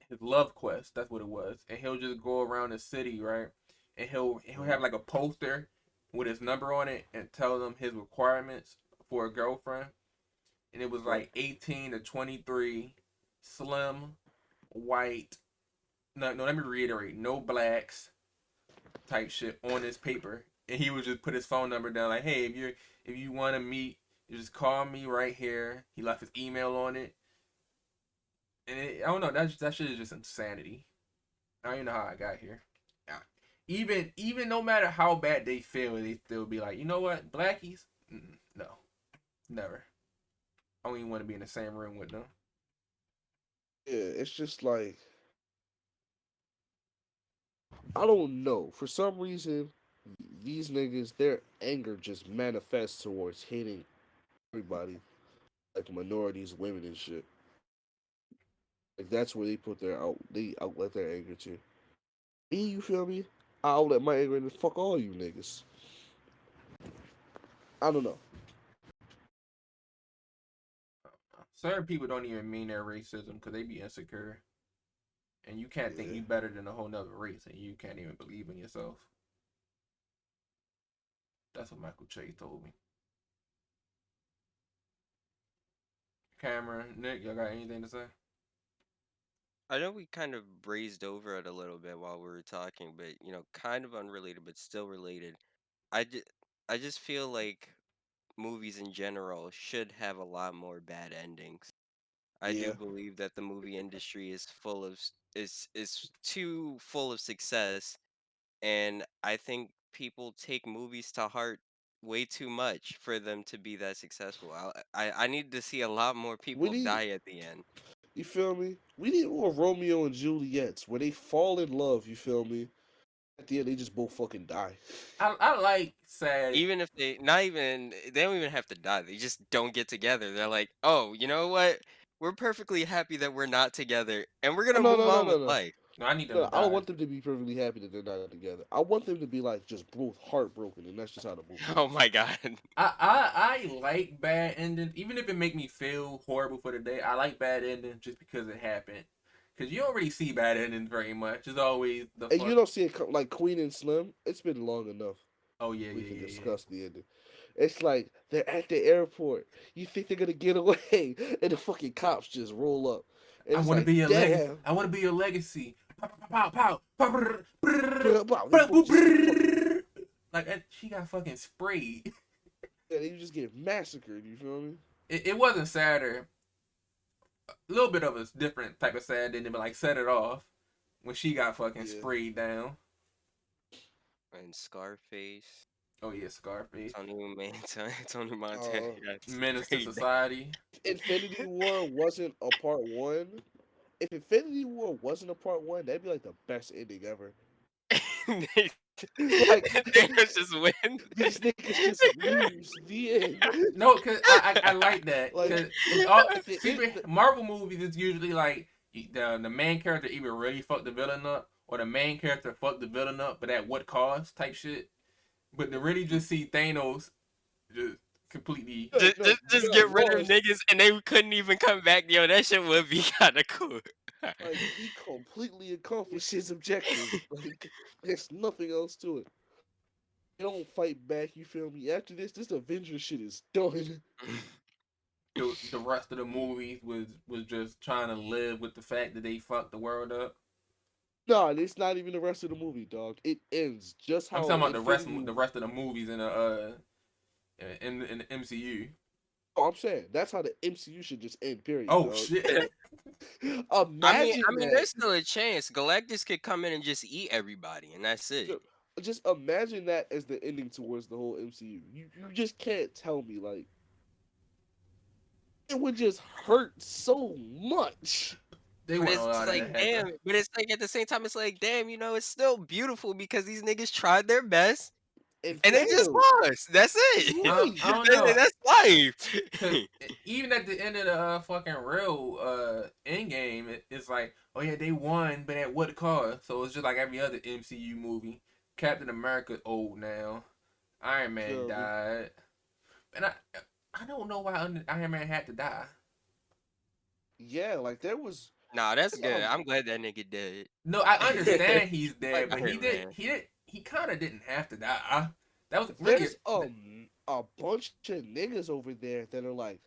his love quest. That's what it was. And he'll just go around the city, right? And he'll Uh, have like a poster with his number on it and tell them his requirements for a girlfriend. And it was right. like 18 to 23, slim, white. No, no. Let me reiterate: no blacks type shit on this paper. And he would just put his phone number down, like, hey, if you want to meet, you just call me right here. He left his email on it, and I don't know. That shit is just insanity. I don't even know how I got here. Even no matter how bad they feel, they still be like, you know what, blackies? No, never. I don't even want to be in the same room with them. Yeah, it's just like I don't know. For some reason, these niggas, their anger just manifests towards hating everybody, like minorities, women, and shit. Like that's where they put they outlet their anger to. Me, you feel me? I outlet my anger and fuck all you niggas. I don't know. Certain people don't even mean their racism because they be insecure, and you can't think Yeah, you better than a whole nother race, and you can't even believe in yourself. That's what Michael Chase told me. Cameron, Nick, y'all got anything to say? I know we kind of brazed over it a little bit while we were talking, but kind of unrelated, but still related. I just, I just feel like movies in general should have a lot more bad endings. I do yeah. believe that the movie industry is full of is too full of success, and I think people take movies to heart way too much for them to be that successful. I need to see a lot more We people need, die at the end. you feel me? We need more Romeo and Juliet's where they fall in love. You feel me? At the end, they just both fucking die. I like sad. Even if they don't even have to die. They just don't get together. They're like, "Oh, you know what? We're perfectly happy that we're not together and we're going Oh, to no, move no, no, on no, with no. life." No, I need them to No, I don't die. want them to be perfectly happy that they're not together. I want them to be like just both heartbroken, and that's just how the movie Oh ends. my god. I like bad endings, even if it make me feel horrible for the day. I like bad endings just because it happened. Cause you don't really see bad endings very much. It's always the And you fuck. don't see it like Queen and Slim. It's been long enough. Oh yeah, We yeah, can yeah, yeah. discuss the ending. It's like they're at the airport. You think they're gonna get away, and the fucking cops just roll up, and I it's want to like, be your legacy. damn. I want to be your legacy. Pow, pow, pow, pow, brr, brr, Wow, they brr, both just get fucking. brr. Like she got fucking sprayed. Yeah, they just get massacred. You feel me? It wasn't sadder. A little bit of a different type of sad ending, but like set it off when she got fucking Yeah. sprayed down. And Scarface. Oh yeah, Scarface. Tony Montana Uh, got Menace to sprayed. society. Infinity War wasn't a part one. If Infinity War wasn't a part one, that'd be like the best ending ever. They- Like Thanos just win. these niggas just lose the end. No, cause I like that. Like Cause it's all the, super the, Marvel movies. It's usually like the main character either really fucked the villain up, or the main character fucked the villain up, but at what cost type shit. But to really just see Thanos just completely. no, no, you Just got get rid of lost. niggas and they couldn't even come back. Yo, that shit would be kind of cool. Like he completely accomplished his objective. Like there's nothing else to it. They don't fight back. You feel me? After this Avengers shit is done. The rest of the movies was just trying to live with the fact that they fucked the world up. Nah, it's not even the rest of the movie, dog. It ends just I'm how talking about Infinity. the rest of the movies in the MCU. Oh, I'm saying that's how the MCU should just end. Period, Oh dog. shit. Imagine that. there's still a chance Galactus could come in and just eat everybody, and that's it. Just imagine that as the ending towards the whole MCU. You just can't tell me like it would just hurt so much. They But wouldn't it's allow that to like, damn. happen. But it's like at the same time, it's like, damn. It's still beautiful because these niggas tried their best And and they just failed. lost. That's it. Right. I don't know. That's life. Cause even at the end of the fucking real end game, it's like, oh yeah, they won, but at what cost? So it's just like every other MCU movie. Captain America's old now. Iron Man Feel me? died, and I don't know why Iron Man had to die. Yeah, like there was Nah, that's there's, good. I'm glad that nigga dead. No, I understand he's Fuck dead, but Iron Man. he kind of didn't have to die. That was really there's a bunch of niggas over there that are like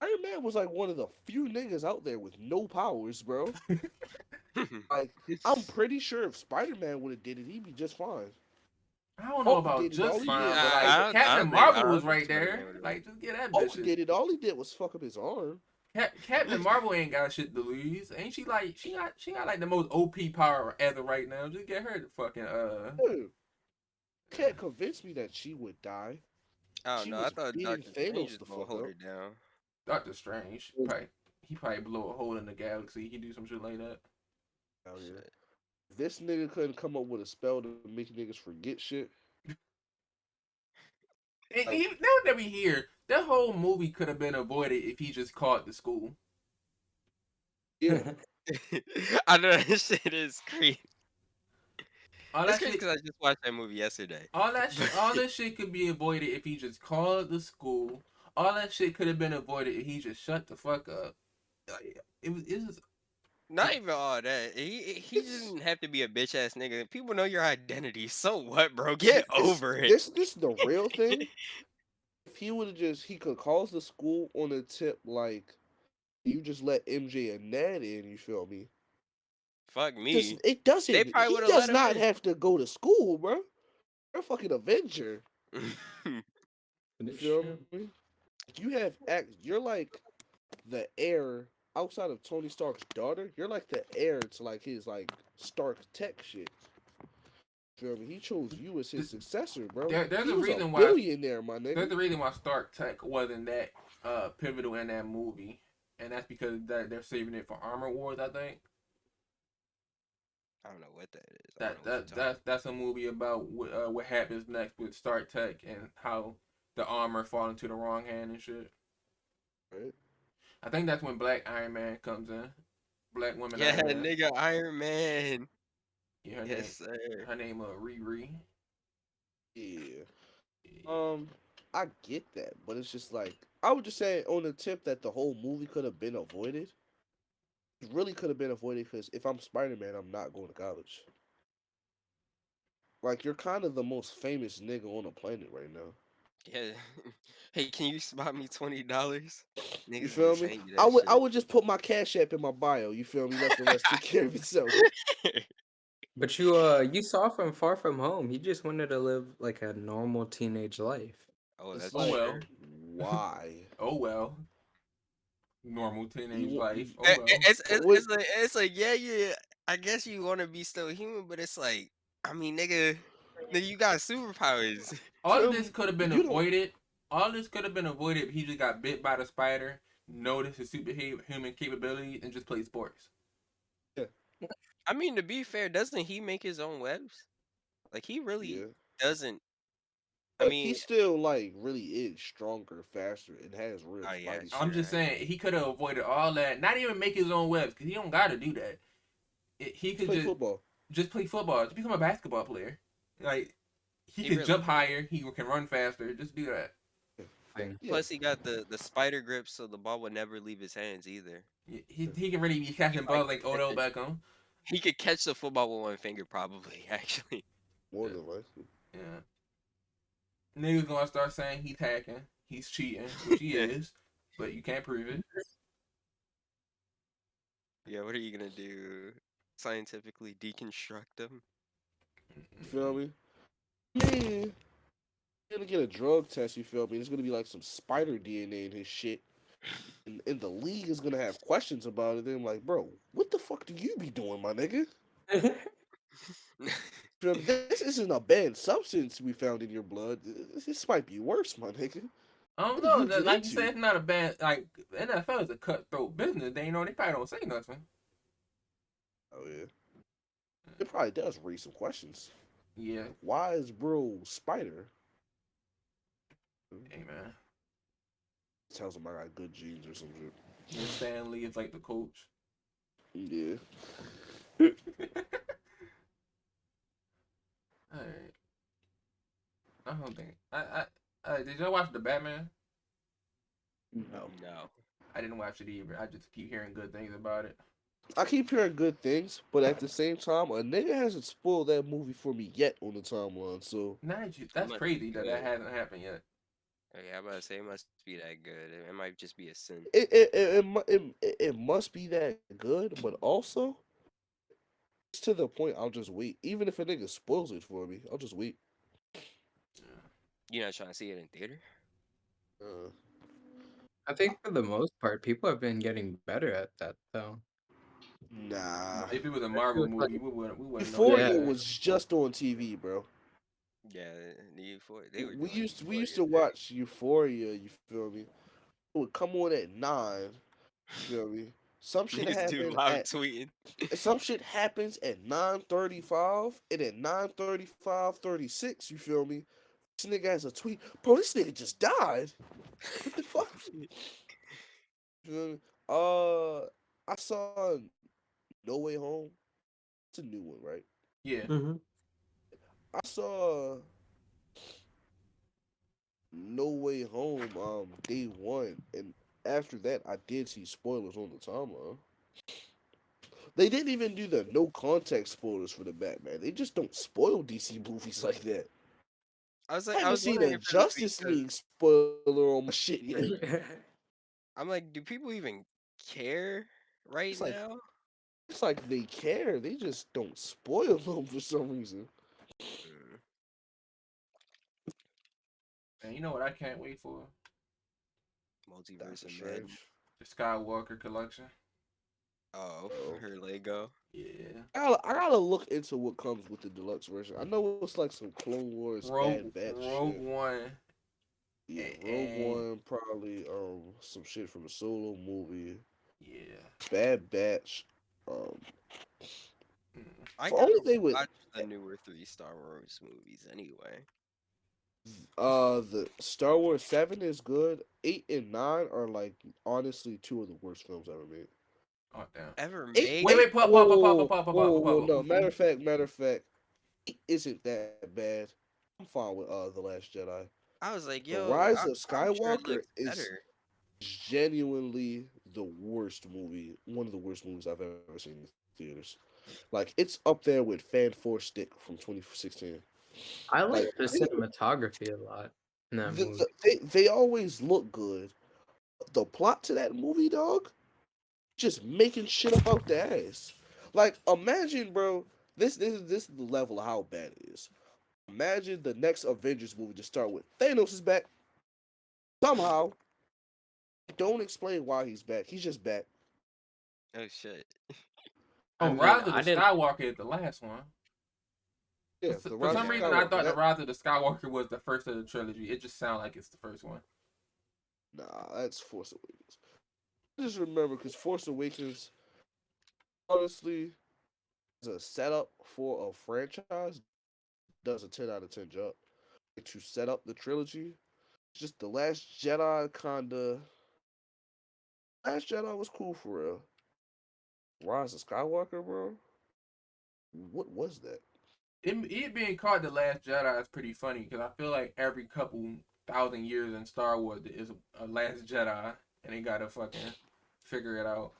Iron Man was like one of the few niggas out there with no powers, bro. Like I'm pretty sure if Spider-Man would have did it, he'd be just fine. I don't know Hulk about did it, just all he fine, did but was- like I Captain don't Marvel think- was I right don't think there. Spider-Man would've Like just get that Hulk bitch. did it. All he did was fuck up his arm. Captain Marvel ain't got shit to lose. Ain't she like she got like the most OP power ever right now. Just get her to fucking Dude, can't convince me that she would die. I don't She know. I was thought beating Doctor Strange Thanos was the gonna fuck hold up. her down. Doctor Strange. He probably blow a hole in the galaxy. He do some shit like that. Hell yeah. Shit. If this nigga couldn't come up with a spell to make niggas forget shit. And Like, now that we hear, that whole movie could have been avoided if he just called the school. yeah, I know that shit is crazy. All It's that crazy shit, because I just watched that movie yesterday. all that shit could be avoided if he just called the school. All that shit could have been avoided if he just shut the fuck up. It was Not even all that. He didn't have to be a bitch ass nigga. People know your identity. So what, bro? Get over it. this the real thing. If he would have he could cause the school on a tip like you just let MJ and Ned in. You feel me? Fuck me. It doesn't. They probably He would've does let him not in. have to go to school, bro. You're a fucking Avenger. You feel me? You have You're like the heir outside of Tony Stark's daughter. You're like the heir to like his like Stark tech shit. Feel me? He chose you as his successor, bro. there's he a was reason a why billionaire, my there's nigga. the reason why Stark Tech wasn't that pivotal in that movie, and that's because they're saving it for Armor Wars. I think I don't know what that is. I don't know what you're talking that's a movie about what happens next with Stark Tech and how the armor fall into the wrong hand and shit. Right? I think that's when Black Iron Man comes in. black woman out Yeah, here. nigga, Iron Man. Yeah, Yes, sir. her name Riri. Yeah. Yeah. I get that, but it's just like I would just say on the tip that the whole movie could have been avoided. It really could have been avoided because if I'm Spider Man, I'm not going to college. Like you're kind of the most famous nigga on the planet right now. Yeah. Hey, can you spot me $20? You Niggas feel just me? hate I that would I shit. would just put my cash app in my bio. You feel me? Let the rest take care of itself. But you saw from Far From Home. He just wanted to live like a normal teenage life. Oh, It's that's Oh like well. true. why Oh well. Normal you teenage want life. you, Oh well. what It's like yeah, yeah. I guess you want to be still human, but it's like I mean, nigga, you got superpowers. All of feel this me? could have been You don't. avoided. All this could have been avoided if he just got bit by the spider, noticed his superhuman capabilities, and just played sports. Yeah, I mean, to be fair, doesn't he make his own webs? Like he really yeah. doesn't. I But he mean, still like really is stronger, faster, and has real oh yeah, spidey I'm sure. just sense. saying he could have avoided all that. Not even make his own webs because he don't got to do that. He Just could play football. just play football. Just become a basketball player. Like he He could really jump higher. He can run faster. Just do that. Yeah, Thing. yeah. plus he got the spider grip, so the ball would never leave his hands either. He can really be He catching might balls like catch Odell it. Beckham. He could catch the football with one finger, probably. Actually, More Yeah. than likely. Yeah. Niggas gonna start saying he's hacking, he's cheating, which he yeah. is, but you can't prove it. Yeah. What are you gonna do? Scientifically deconstruct them? You feel Mm-mm. me? Yeah. You're gonna get a drug test, you feel me? There's gonna be like some spider DNA in his shit. And the league is gonna have questions about it. They're like, bro, what the fuck do you be doing, my nigga? Feel me? This isn't a banned substance we found in your blood. This might be worse, my nigga. I don't What do you know. get Like you said, into? it's not a bad like NFL is a cutthroat business. They they probably don't say nothing. Oh yeah. It probably does raise some questions. Yeah. Like, why is bro spider? Hey man. Tells him I got good genes or some shit. Yeah. Stan Lee is like the coach. Yeah. All right. I don't think did y'all watch the Batman? No. No. I didn't watch it either. I just keep hearing good things about it. I keep hearing good things, but at the same time, a nigga hasn't spoiled that movie for me yet on the timeline. So It That's must be crazy that good. hasn't happened yet. Okay, I'm about to say it must be that good. It might just be a sin. it must be that good, but also it's to the point. I'll just wait, even if a nigga spoils it for me. I'll just wait. Yeah. You're not trying to see it in theater? Uh, I think for the most part, people have been getting better at that though. nah. If it was a Especially Marvel with like movie, we wouldn't know nothing Euphoria yeah. yet. was just on TV, bro. Yeah, the for they were We doing used we used Euphoria to thing. watch Euphoria. You feel me? It would come on at 9. You feel me? Some shit Niggas do happened live at tweeting. some shit happens at 9:35, and at 9:35:36. You feel me? This nigga has a tweet, bro. This nigga just died. What the fuck? You feel me? I saw No Way Home. It's a new one, right? Yeah. Hmm. I saw No Way Home day one, and after that, I did see spoilers on the timeline. They didn't even do the no context spoilers for the Batman. They just don't spoil DC movies like that. I I haven't was seen wondering a if it was Justice because League spoiler on my shit yet. I'm like, do people even care right It's like now? it's like they care. They just don't spoil them for some reason. Mm, And you know what I can't wait for? Multiverse Doctor of Madness. Strange. The Skywalker collection. Oh, Oh. her Lego. Yeah. I gotta look into what comes with the deluxe version. I know it's like some Clone Wars Bad Batch Rogue shit. One Yeah, Rogue and One probably some shit from the Solo movie. yeah. Bad Batch. Um, Mm. I for only gotta thing with watch the newer three Star Wars movies anyway. the Star Wars 7 is good. 8 and 9 are like honestly two of the worst films ever made. Oh damn. ever Eight, made. Wait, eight. wait, pause, pause, pause, pause, Whoa, pause, pause, whoa, pause, whoa. pause, No, before. matter of fact, eight isn't that bad. I'm fine with the Last Jedi. I was like, The yo, Rise of I'm sure it Skywalker looks is better. genuinely the worst movie, one of the worst movies I've ever seen in theaters. Like it's up there with Fan Four Stick from 2016. I Like like the cinematography a lot in that movie. they always look good. The plot to that movie, dog, just making shit up out the ass. Like imagine, bro, this is the level of how bad it is. Imagine the next Avengers movie to start with Thanos is back somehow. Don't explain why he's back. He's just back. Oh shit. I Oh, mean, Rise of the I didn't. Skywalker is the last one. Yeah, the For Rise some of Yeah. reason, I Skywalker. thought the That Rise of the Skywalker was the first of the trilogy. It just sounds like it's the first one. nah, that's Force Awakens. I just remember because Force Awakens, honestly, is a setup for a franchise. Does a 10 out of 10 job. Like, to set up the trilogy. Just the Last Jedi kinda. Last Jedi was cool for real. Rise of Skywalker, bro. What was that? It being called the Last Jedi is pretty funny because I feel like every couple thousand years in Star Wars there is a Last Jedi, and they gotta fucking figure it out.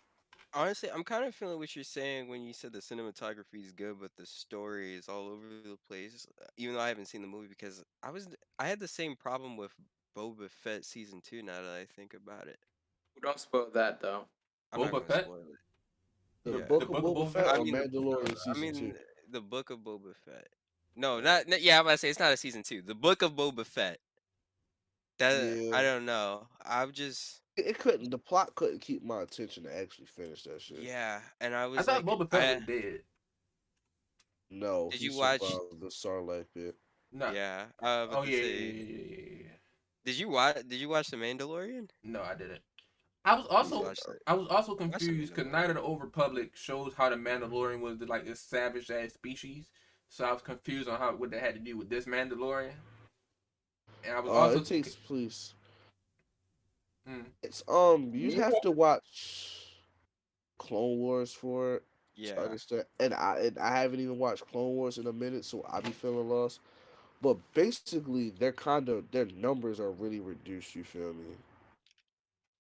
Honestly, I'm kind of feeling what you're saying when you said the cinematography is good, but the story is all over the place. Even though I haven't seen the movie, because I had the same problem with Boba Fett season 2. Now that I think about it, Don't spoil that though. I'm not Boba gonna Fett, spoil it. The Yeah, Book the of Book of Boba Boba Fett Fett. I or mean, Mandalorian I season mean two? the Book of Boba Fett. No, yeah. I'm about to say it's not a season 2. The Book of Boba Fett. That Yeah, I don't know. I'm just it couldn't. The plot couldn't keep my attention to actually finish that shit. yeah, and I I was thought like, Boba Fett was I dead. No, did he you watch? survived the Sarlacc pit. No. Yeah, Oh about to yeah, yeah, say, yeah, yeah, yeah, yeah, yeah. did you watch the Mandalorian? No, I didn't. I was You need to Yeah, also watch that. I was also Watch the confused because Night of the Mandalorian. Old Republic shows how the Mandalorian was like this savage ass species. So I was confused on how what they had to do with this Mandalorian, and I was it also takes place. mm, It's you'd have to watch Clone Wars for it to Yeah. understand. And I haven't even watched Clone Wars in a minute, so I be feeling lost. But basically, their numbers are really reduced. You feel me?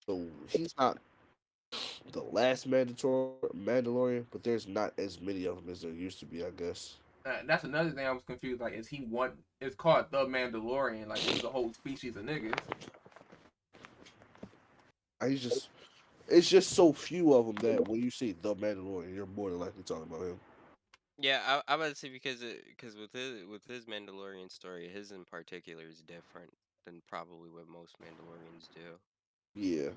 So he's not the last Mandalorian, but there's not as many of them as there used to be. I guess. that's another thing I was confused. Like, is he one? It's called the Mandalorian. Like, is a whole species of niggas? I just It's just so few of them that when you say the Mandalorian, you're more than likely talking about him. Yeah, I about to say because with his Mandalorian story, his in particular is different than probably what most Mandalorians do. Yeah,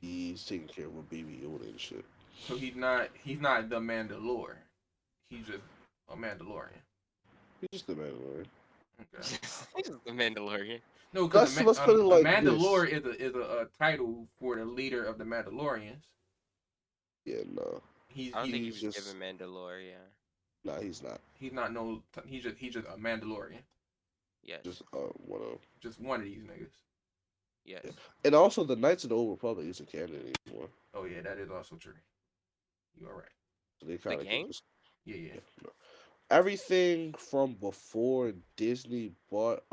he's taking care of a baby Yoda and shit. So he's not the Mandalore. He's just a Mandalorian. He's just the Mandalorian. Okay. He's the Mandalorian. No, because Let's put it a like this. Mandalore is a title for the leader of the Mandalorians. Yeah, no, I don't think he he's was given just Mandalorian. nah. He's not. He's not no. He's just a Mandalorian. Just Yes. one of. Just one of these niggas. Yeah. Yes. And also, the Knights of the Old Republic isn't canon anymore. Oh yeah, that is also true. You are right. So they The kind of can game? just Yeah, yeah. yeah, no. Everything from before Disney bought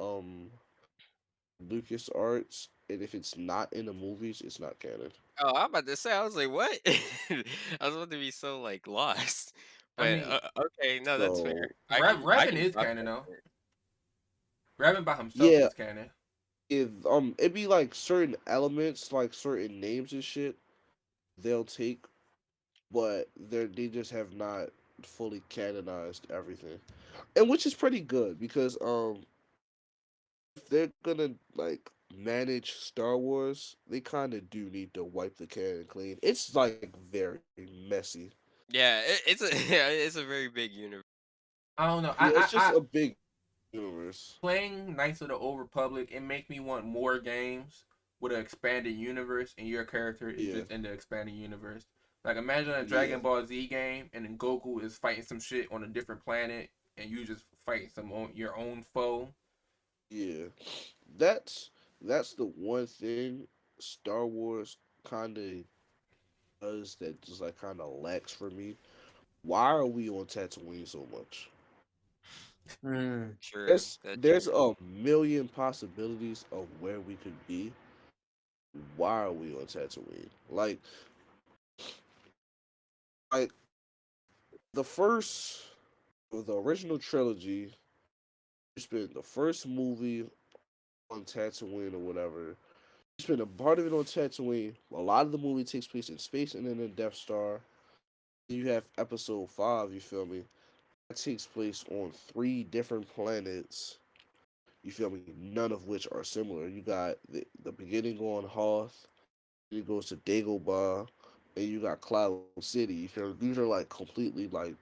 Lucas Arts, and if it's not in the movies, it's not canon. Oh, I'm about to say. I was like, what? I was about to be so like lost. I But mean, okay, no, that's fair. So I Revan can is canon process though. it. Revan by himself yeah, is canon. if it'd be like certain elements, like certain names and shit, they'll take, but they just have not fully canonized everything, and which is pretty good because if they're gonna like manage Star Wars, they kind of do need to wipe the canon clean. It's like very messy. Yeah, it's a yeah, it's a very big universe. I don't know. Yeah, it's just a big universe. Playing Knights of the Old Republic, it makes me want more games with an expanded universe, and your character is Yeah, just in the expanded universe. Like imagine a yeah, Dragon Ball Z game, and then Goku is fighting some shit on a different planet, and you just fighting some on your own foe. yeah. That's that's the one thing Star Wars kind of does that just like kind of lacks for me. Why are we on Tatooine so much? Mm. True. That's There's true. a million possibilities of where we could be. Why are we on Tatooine? Like the first, the original trilogy. You spent the first movie on Tatooine or whatever. You spend a part of it on Tatooine. A lot of the movie takes place in space and in the Death Star. You have Episode 5. You feel me? That takes place on 3 different planets. You feel me? None of which are similar. You got the beginning on Hoth. It goes to Dagobah, and you got Cloud City. You feel me? These are like completely like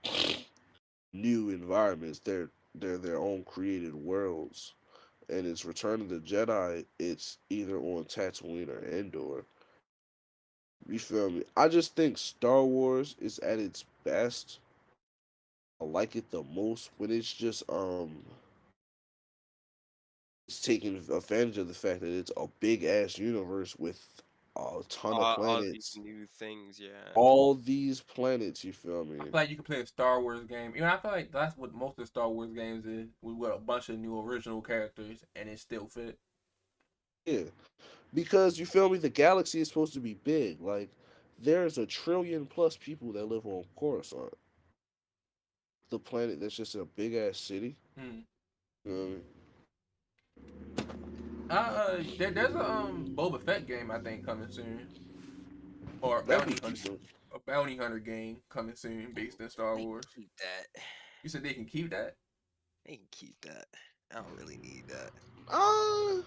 new environments. They're their own created worlds. And it's Return of the Jedi. It's either on Tatooine or Endor. You feel me? I just think Star Wars is at its best. I like it the most when it's taking advantage of the fact that it's a big ass universe with a ton of All these planets. new things, yeah. All these planets, you feel I me? feel like you can play a Star Wars game. I feel like that's what most of the Star Wars games is. We got a bunch of new original characters, and it still fit. Yeah. Because you feel me, the galaxy is supposed to be big. Like there's a trillion plus people that live on Coruscant. The planet that's just a big ass city. Hmm. You know what I mean? There's a Boba Fett game I think coming soon, or That'd be decent. a bounty hunter game coming soon based in Star They can Wars. keep that. You said they can keep that? They can keep that. I don't really need that. Uh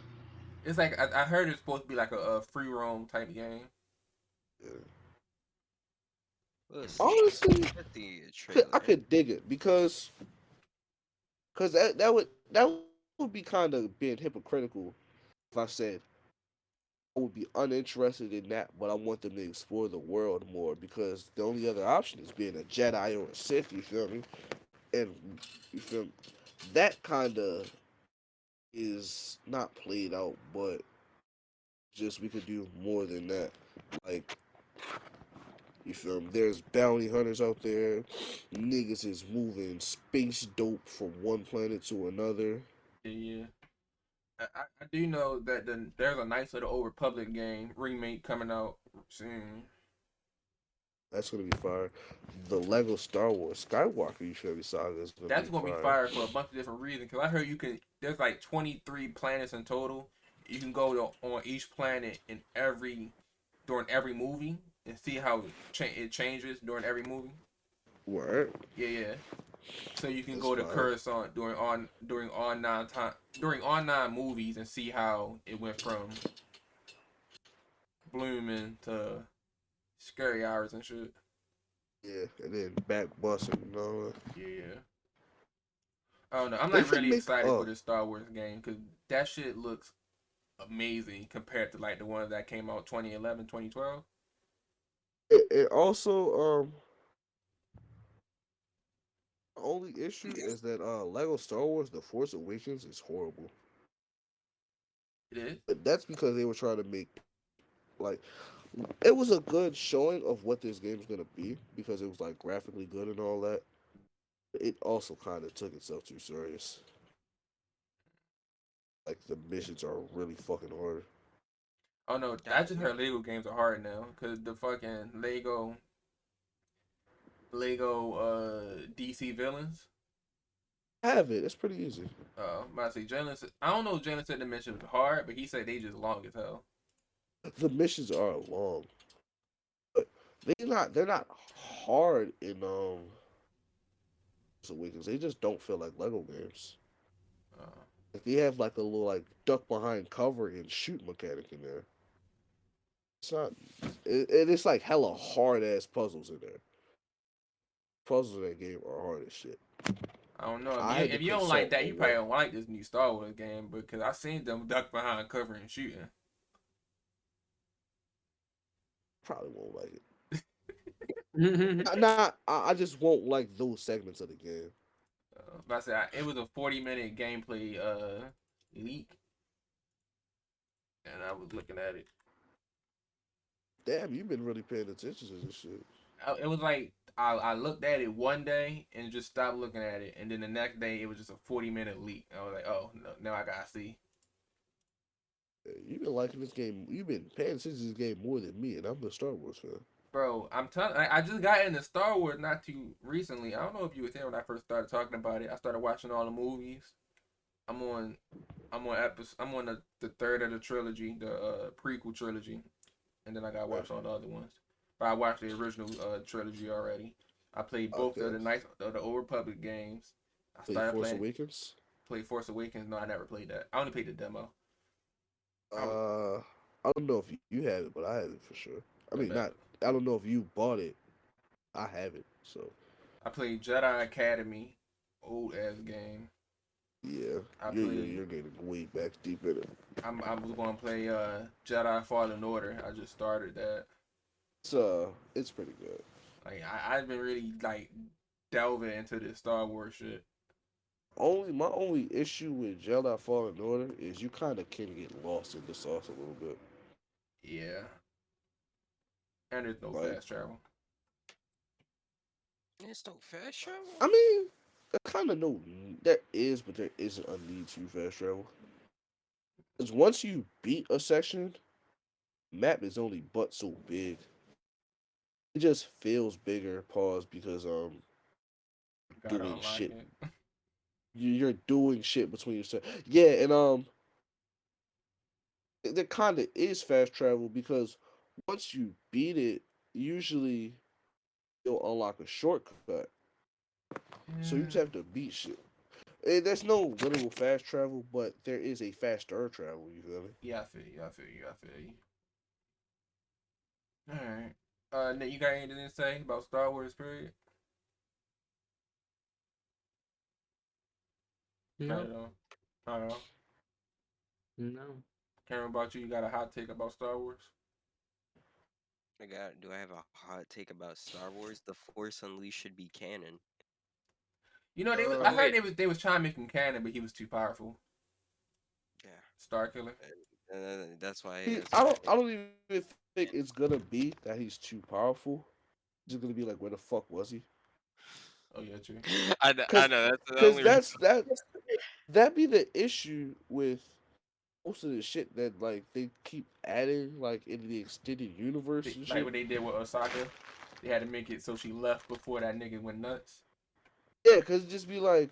It's like I heard it's supposed to be like a free roam type game. yeah. We'll see. Honestly, Let's see a I trailer. could dig it because that would be kind of being hypocritical if I said I would be uninterested in that, but I want them to explore the world more because the only other option is being a Jedi or a Sith. You feel me? And you feel me? That kind of is not played out, but just we could do more than that. Like you feel me? There's bounty hunters out there. Niggas is moving space dope from one planet to another. Yeah, yeah. I do know that there's a Knights of the Old Republic game remake coming out soon. That's gonna be fire. The Lego Star Wars Skywalker you feel me saga is gonna be That's gonna be fire. fire for a bunch of different reasons. Cause I heard you can. There's like 23 planets in total. You can go on each planet in every during every movie and see how it changes during every movie. Word. Yeah, yeah. So you can That's go to fire. Coruscant during on 9 movies and see how it went from blooming to scary hours and shit. Yeah, and then back busting and all that. Yeah, yeah. I don't know. I'm They like finna really make excited for this Star Wars game because that shit looks amazing compared to like the ones that came out 2011, 2012. it also the only issue is that Lego Star Wars The Force Awakens is horrible. It is. But that's because they were trying to make like it was a good showing of what this game's gonna be because it was like graphically good and all that. It also kind of took itself too serious. Like the missions are really fucking hard. Oh no, I just heard Lego games are hard now because the fucking Lego DC villains. I have it. It's pretty easy. I say Jalen. I don't know if Jalen said the mission was hard, but he said they just long as hell. The missions are long, but they're not hard in Awakens. They just don't feel like Lego games. Uh, Like they have like a little like duck behind cover and shoot mechanic in there. It's not. It's like hella hard ass puzzles in there. Puzzles in that game are hard as shit. I don't know I had to if you don't like consult a that, you probably lot. don't like this new Star Wars game because I seen them duck behind cover and shooting. Probably won't like it. Mhm. I just won't like those segments of the game. But I said it was a 40-minute gameplay leak, and I was looking at it. Damn, you've been really paying attention to this shit. It was like I looked at it one day and just stopped looking at it, and then the next day it was just a 40-minute leak. I was like, oh no, now I gotta see. You've been liking this game. You've been paying attention to this game more than me, and I'm a Star Wars fan. Bro, I'm telling. I just got into Star Wars not too recently. I don't know if you were there when I first started talking about it. I started watching all the movies. I'm on. I'm on the third of the trilogy, the prequel trilogy, and then I gotta watch all the other ones. But I watched the original trilogy already. I played both of Okay. the Old Republic games. I Play started Force playing Awakens. Force Awakens. No, I never played that. I only played the demo. I was I don't know if you have it, but I have it for sure. I I mean, bet. not. I don't know if you bought it. I have it. So I played Jedi Academy, old ass game. yeah, I you're played. getting way back deep in it. I was going to play Jedi Fallen Order. I just started that. It's pretty good. Like I've been really like delving into this Star Wars shit. My only issue with Jedi Fallen Order is you kind of can get lost in the sauce a little bit. Yeah, and there's no Like, fast travel. It's no fast travel. I mean, I kind of know there is, but there isn't a need to fast travel. Because once you beat a section, map is only but so big. It just feels bigger. Pause because Gotta doing unlock shit. it. You're doing shit between yourself. Yeah, and there kind of is fast travel because once you beat it, usually you'll unlock a shortcut. So you just Yeah, have to beat shit. There's no literal fast travel, but there is a faster travel. You feel me? yeah, I feel you. I feel you. I feel you. All right. Nick, you got anything to say about Star Wars? Period. Not No, at all. Not at all. no. Cameron, about you, you got a hot take about Star Wars? Do I have a hot take about Star Wars? The Force Unleashed should be canon. You know, they was. Uh, I Oh heard wait, they was trying to make him canon, but he was too powerful. yeah, Star Killer. that's why I don't even think it's gonna be that he's too powerful. It's just gonna be like, where the fuck was he? Oh yeah, true. I Cause, know that's the cause only reason. that be the issue with most of the shit that like they keep adding like in the extended universe and Like shit. what they did with Osaka. They had to make it so she left before that nigga went nuts. Yeah, cause it just be like,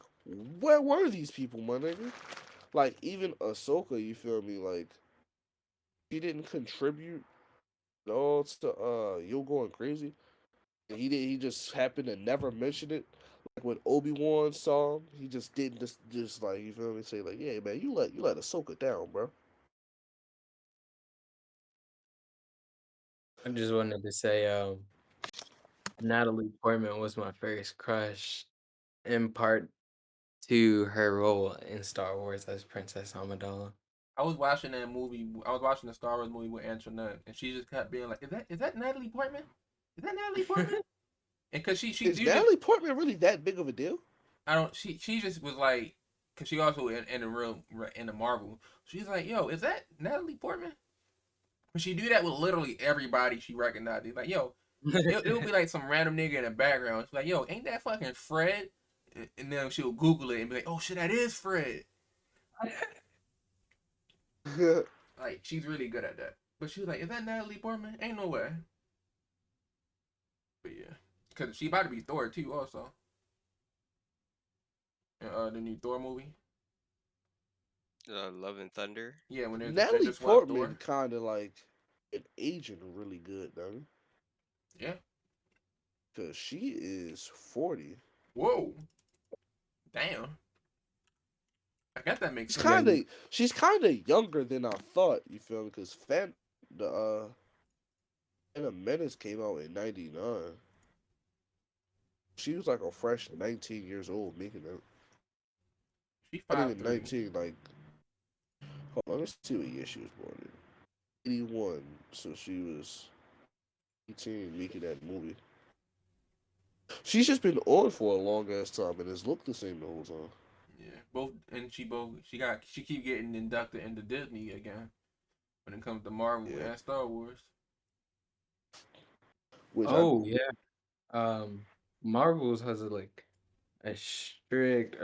where were these people, my nigga? Like even Ahsoka, you feel me? Like she didn't contribute at all to you going crazy. He did. He just happened to never mention it. Like when Obi-Wan saw him, he just didn't just like you feel me say like, yeah, man, you let Ahsoka down, bro. I just wanted to say, Natalie Portman was my first crush, in part to her role in Star Wars as Princess Amidala. I was watching that movie. I was watching the Star Wars movie with Antoinette, and she just kept being like, "Is that Natalie Portman? Is that Natalie Portman?" And cause Is you just Natalie Portman really that big of a deal? I don't she just was like, cause she also in the real in the Marvel. She's like, "Yo, is that Natalie Portman?" But she do that with literally everybody she recognizes. Like, yo, it'll be like some random nigga in the background. She's like, yo, ain't that fucking Fred? And then she'll Google it and be like, oh shit, that is Fred. Like, she's really good at that. But she was like, is that Natalie Portman? Ain't no way. But yeah. Because she about to be Thor too, also. In the new Thor movie. Love and Thunder. Yeah, when there's a gender Natalie swap Portman Thor. kind of like an agent really good, though, Yeah. because she is 40. Whoa. Damn. I guess that makes She's sense. Yeah, kind of she's kind of younger than I thought. You feel me? Because the Phantom Menace came out in '99. She was like a fresh 19 years old making it. She's Not five even three. 19. Like, hold on, let's see what year she was born in. 81. So she was 18 making that movie. She's just been on for a long ass time and has looked the same the whole time. Yeah. She keep getting inducted into Disney again when it comes to Marvel Yeah. and Star Wars. which I Oh yeah. Marvel's has a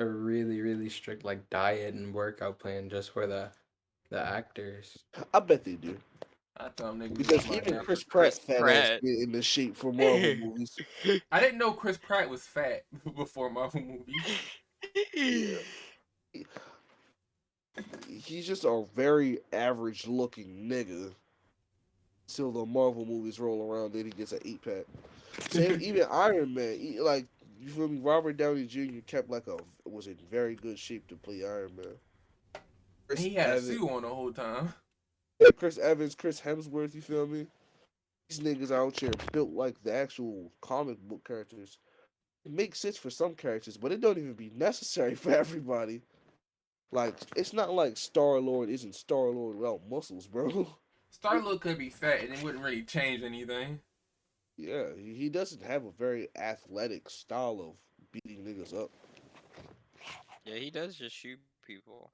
really, really strict like diet and workout plan just for the actors. I bet they do. I thought niggas was Because talking about even Not that. for Chris Pratt Chris fat ass Pratt. get in the shape for Marvel movies. I didn't know Chris Pratt was fat before Marvel movies. Yeah. He's just a very average looking nigga. Till the Marvel movies roll around, then he gets an 8 pack. Same, even Iron Man, like you feel me? Robert Downey Jr. kept was in very good shape to play Iron Man. Chris He had a Evans, suit on the whole time. yeah, Chris Evans, Chris Hemsworth. You feel me? These niggas out here built like the actual comic book characters. It makes sense for some characters, but it don't even be necessary for everybody. Like it's not like Star Lord isn't Star Lord without muscles, bro. Star Lord could be fat and it wouldn't really change anything. Yeah, he doesn't have a very athletic style of beating niggas up. Yeah, he does just shoot people.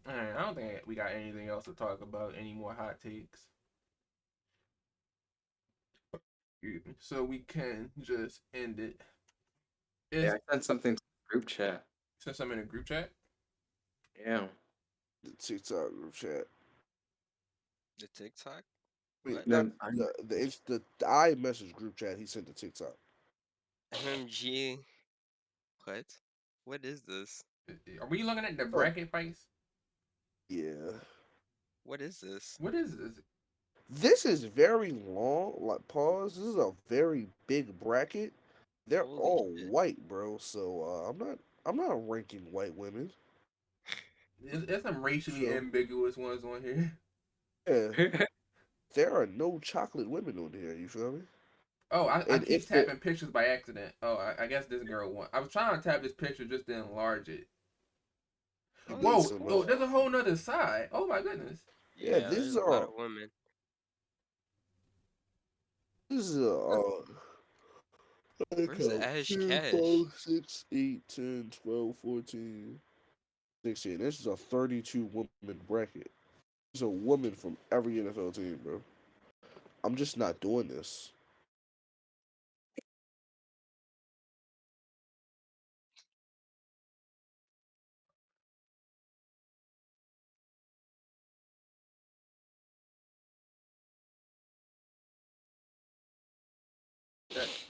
Alright, I don't think we got anything else to talk about. Any more hot takes? So we can just end it. Yeah, It's I sent something to the group chat. since I'm in a group chat. Yeah. The TikTok group chat. The TikTok? Wait, What? not Then I'm the iMessage group chat. He sent the TikTok. MMG. What? What is this? Are we looking at the Oh, bracket fights? yeah. What is this? What is this? This is very long. Like pause. This is a very big bracket. They're Holy all shit. white, bro. So I'm not ranking white women. There's some racially So ambiguous ones on here. yeah, there are no chocolate women on here. You feel me? Oh, I And keep if the tapping pictures by accident. Oh, I guess this girl won. I was trying to tap this picture just to enlarge it. you Oh, made there's Whoa, some oh, there's a whole nother side. Oh my goodness. yeah, yeah, there's a lot of women. this is a I Where's count Ash 10, Cash? 5, 6, 8, 10, 12, 14, 16. This is a 32 woman bracket. There's a woman from every NFL team, bro. I'm just not doing this.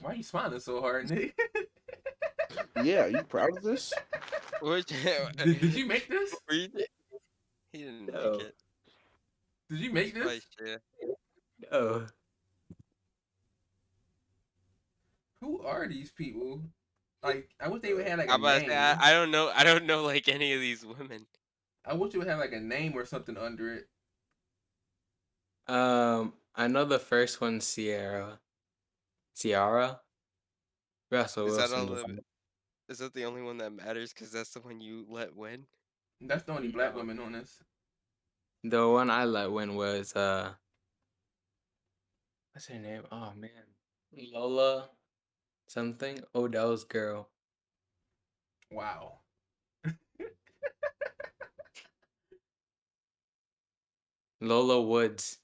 Why are you smiling so hard, Nick? Yeah, are you proud of this? Which did you make this? he didn't make no. it. Did you He's make this? probably sure. No. Who are these people? Like, I wish they would Uh, have like a I'm about to say name. I don't know. I don't know like any of these women. I wish it would have like a name or something under it. I know the first one's Sierra. Ciara? Russell Is that Wilson all does the? Is that the only one that matters? Because that's the one you let win. That's the only black No. women on this. The one I let win was what's her name? Oh man. Lola something? Odell's girl. Wow. Lola Woods.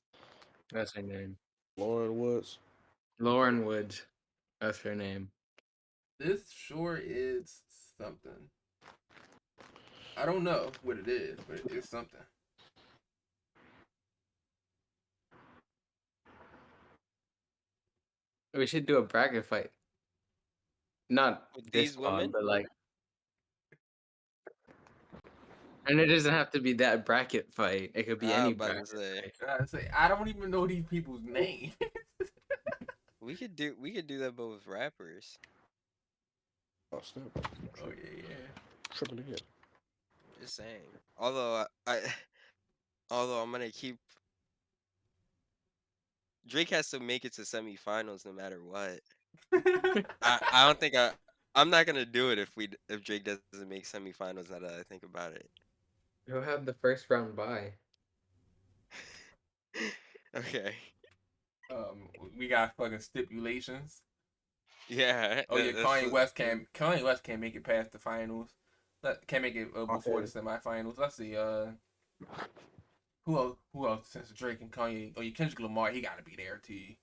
That's her name. Lauren Woods. Lauren Woods. That's her name. This sure is something. I don't know what it is, but it's something. We should do a bracket fight. Not With this these pod, women? but like, and it doesn't have to be that bracket fight. It could be I any was about to bracket say fight. I say I don't even know these people's names. we could do that, but with rappers. Oh, snap. Oh yeah, Tripping again. Just saying. Although although I'm gonna keep Drake has to make it to semifinals no matter what. yeah. I don't think I'm not gonna do it if Drake doesn't make semifinals. Now that I think about it. Who have the first round bye? Okay. We got fucking stipulations. Yeah. Oh yeah, That's Kanye West can't make it past the finals. Can't make it before the Okay. semifinals. Let's see. Who else? Who else? Since Drake and Kanye, oh, you Kendrick Lamar, he got to be there too.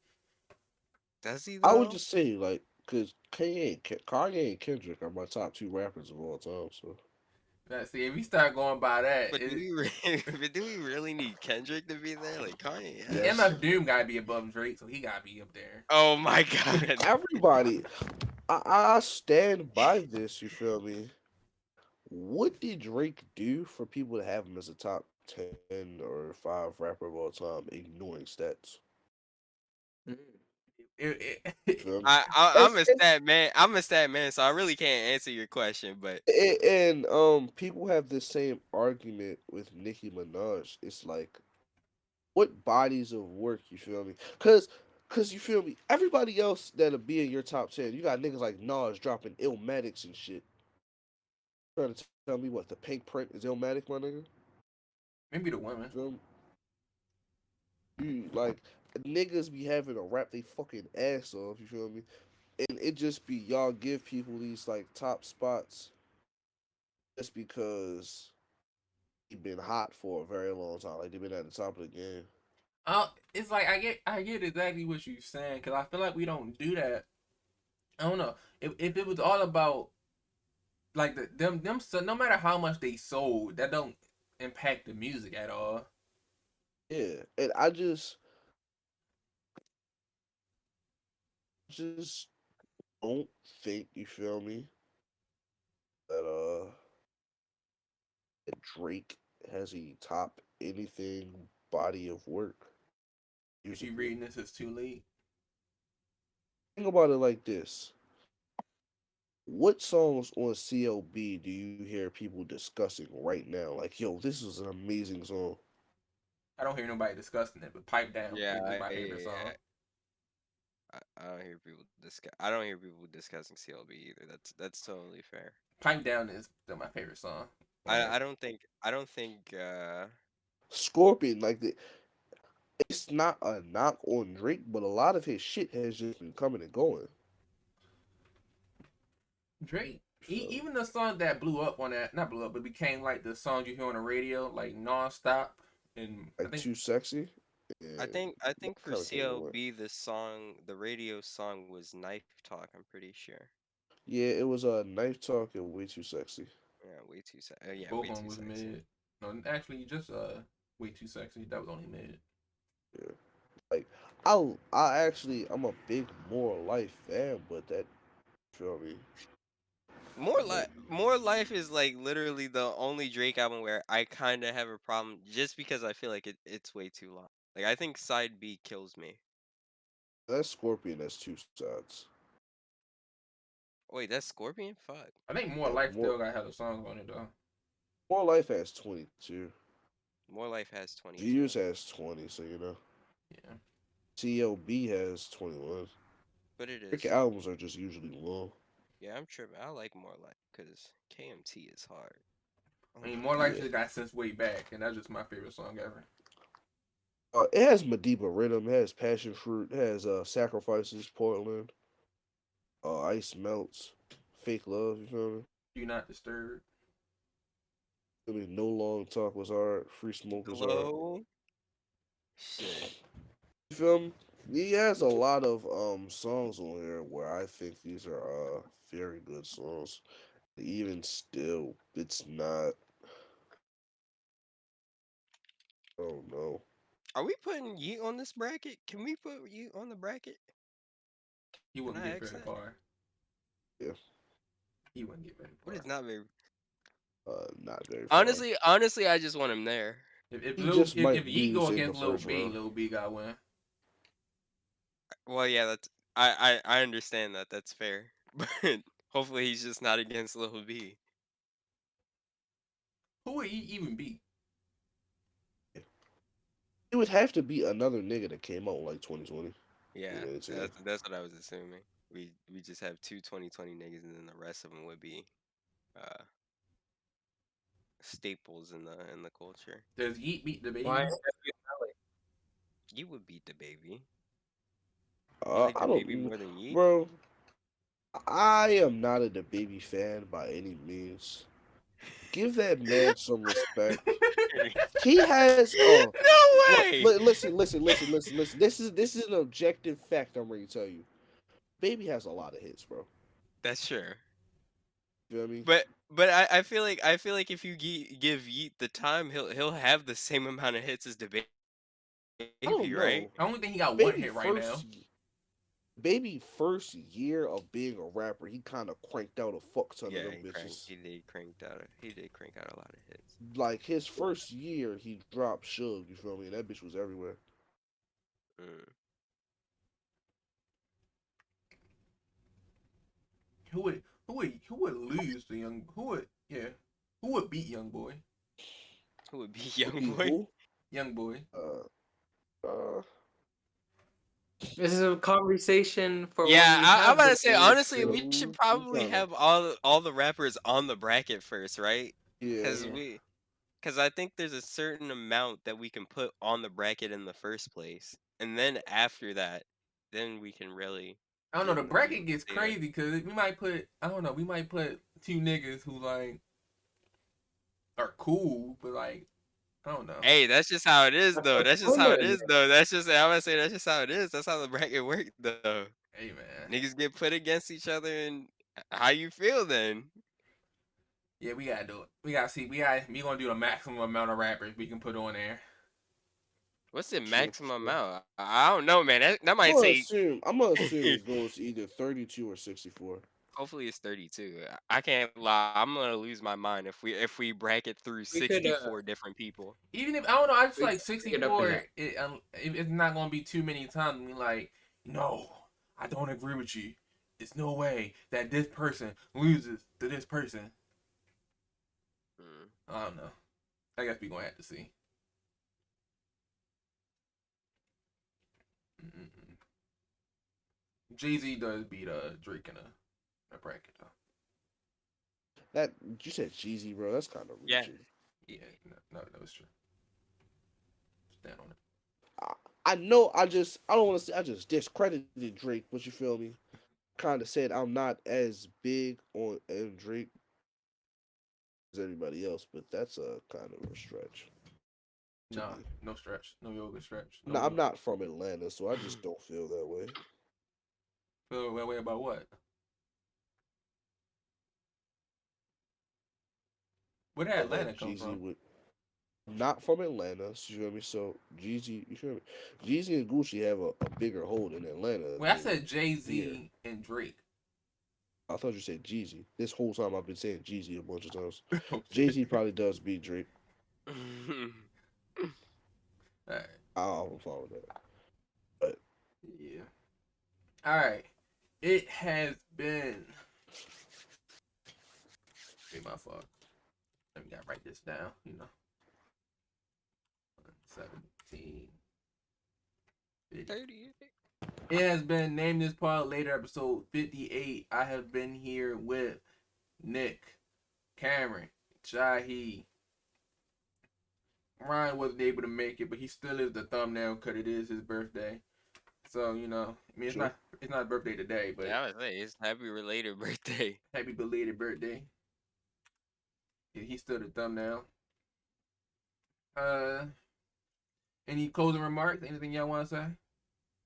Does he I would though? just say like, cause Kanye and Kendrick are my top two rappers of all time. So Let's see if we start going by that. But do we but do we really need Kendrick to be there? Like Kanye has. yes, MF Doom got to be above Drake, so he got to be up there. Oh my god. everybody. I stand by this. You feel me? What did Drake do for people to have him as a top 10 or 5 rapper of all time, ignoring stats? Mm. You It, feel me? I'm a stat man. I'm a stat man, so I really can't answer your question. But people have this same argument with Nicki Minaj. It's like, what bodies of work, you feel me? Cause you feel me. Everybody else that'll be in your top 10, you got niggas like Nas dropping Illmatics and shit. Trying to tell me what the Pink Print is Illmatic, my nigga. maybe the women. Feel me? You like niggas be having to rap they fucking ass off. You feel me? And it just be y'all give people these like top spots just because he been hot for a very long time. Like they've been at the top of the game. It's like I get exactly what you're saying because I feel like we don't do that. I don't know if it was all about like them so no matter how much they sold, that don't impact the music at all. Yeah, and I just don't think you feel me that that Drake has a top anything body of work If you musically. reading this, it's too late. Think about it like this: what songs on CLB do you hear people discussing right now? Like, yo, this is an amazing song. I don't hear nobody discussing it, but Pipe Down yeah, is I, my favorite yeah, song. I don't hear people discuss. I don't hear people discussing CLB either. That's totally fair. Pipe Down is still my favorite song on there. I don't think. Scorpion, like it's not a knock on Drake, but a lot of his shit has just been coming and going. Drake, So, even the song that blew up on that, not blew up, but became like the songs you hear on the radio, like nonstop. And I like think too sexy. Yeah, I that think for kind of came and went. CLB the radio song was Knife Talk. I'm pretty sure. Yeah, it was a knife talk and way too sexy. Yeah, way too yeah, both way of them too was sexy. mid. No, actually, just way too sexy. That was only mid. Yeah, like I'm a big More Life fan, but that feel me. More Life is like literally the only Drake album where I kind of have a problem just because I feel like it's way too long. Like I think side B kills me. That Scorpion has two sides. Wait, that's Scorpion? Fuck. I think More Yeah, Life still got hella songs on it though. More Life has 22. More Life has 22. Views has 20, so you know. Yeah. CLB has 21. But it Rick is. albums are just usually long. Yeah, I'm tripping. I like More Life because KMT is hard. Oh I mean, my More Life Yeah. just got since way back, and that's just my favorite song ever. It has Madiba Rhythm, it has Passion Fruit, it has Sacrifices, Portland, Ice Melts, Fake Love, you feel me? Do Not Disturb. I mean, No Long Talk was hard, Free Smoke was hard. Glow. Shit. You feel me? He has a lot of songs on here where I think these are very good songs. Even still, it's not. I don't know. Are we putting Yeet on this bracket? Can we put Yeet on the bracket? He Can wouldn't I get ask very that? far. Yeah, He wouldn't get very What is far. not very not very far. honestly, I just want him there. He just If might Yeet go lose in the against first round. Lil B got win. Well, yeah, that's I understand that. That's fair. But hopefully he's just not against Lil B. Who would he even beat? It would have to be another nigga that came out in like 2020, Yeah, 2019. that's what I was assuming. We just have two 2020 niggas, and then the rest of them would be uh staples in the culture. Does Yeet beat the Why? baby? You would beat the baby. You like I the baby don't, more than Yeet? bro. I am not a the baby fan by any means. Give that man some respect. He has No way. listen. This is an objective fact I'm ready to tell you. Baby has a lot of hits, bro. That's sure. You feel me? But I feel like if you give Yeet the time, he'll have the same amount of hits as the I don't baby, right? know. I only think he got one Baby hit right now. Baby first year of being a rapper, he kind of cranked out a fuck ton of Yeah, them bitches. he did crank out a lot of hits. Like his first year, he dropped Suge. You feel me? And that bitch was everywhere. Mm. Who would lose to young? Who would beat Young Boy? Who would be Would Young be Boy? who? Young Boy. Uh, This is a conversation for when Yeah, we I'm have about the to say full honestly, we show. should I'm probably trying to. have all the rappers on the bracket first, right? Yeah. Cause Yeah. cause I think there's a certain amount that we can put on the bracket in the first place, and then after that, then we can really I don't know. get The into meat bracket and gets potatoes. crazy because we might put. I don't know. We might put two niggas who like are cool, but like I don't know. Hey, that's just how it is, though. That's just how it Women. is, though. That's just I'm gonna say that's just how it is. That's how the bracket works, though. Hey man. Niggas get put against each other, and how you feel then? Yeah, we gotta do it. We gotta see. We gonna do the maximum amount of rappers we can put on there. What's the True. maximum True. amount? I don't know, man. That might say. I'm gonna assume it goes to either 32 or 64. Hopefully it's 32. I can't lie. I'm gonna lose my mind if we bracket through We could 64 different people. Even if I don't know, I just feel we like could break it up in 64. that. It's not gonna be too many times. I mean, like, no, I don't agree with you. There's no way that this person loses to this person. Mm. I don't know. I guess we gonna have to see. Jay-Z does beat Drake in a bracket though. That you said Jeezy, bro. That's kind of Yeah. reaching. Yeah, no, that was true. Stand on it. I know. I don't want to say I just discredited Drake, but you feel me? Kind of said I'm not as big on Drake as anybody else, but that's a kind of a stretch. No, no stretch, no yoga stretch. No, I'm not from Atlanta, so I just don't feel that way. Feel that way about what? Where did Atlanta come Jeezy from? would not from Atlanta, so you feel me? So Jeezy, you feel me? Jeezy and Gucci have a bigger hold in Atlanta. Well, I than said Jay-Z here. and Drake. I thought you said Jeezy. This whole time I've been saying Jeezy a bunch of times. Oh, Jay-Z probably does beat Drake. Alright. I'm fine with that. But Yeah. Alright. It has been. Be my fault. Let me gotta write this down, 17. 38. It has been Name This Pod Later, episode 58. I have been here with Nick, Cameron, Jahi. Ryan wasn't able to make it, but he still is the thumbnail because it is his birthday. So, I mean, it's Sure. not his birthday today, but Yeah, I would say it's happy related birthday. happy belated birthday. Yeah, he's still the thumbnail. Any closing remarks? Anything y'all want to say?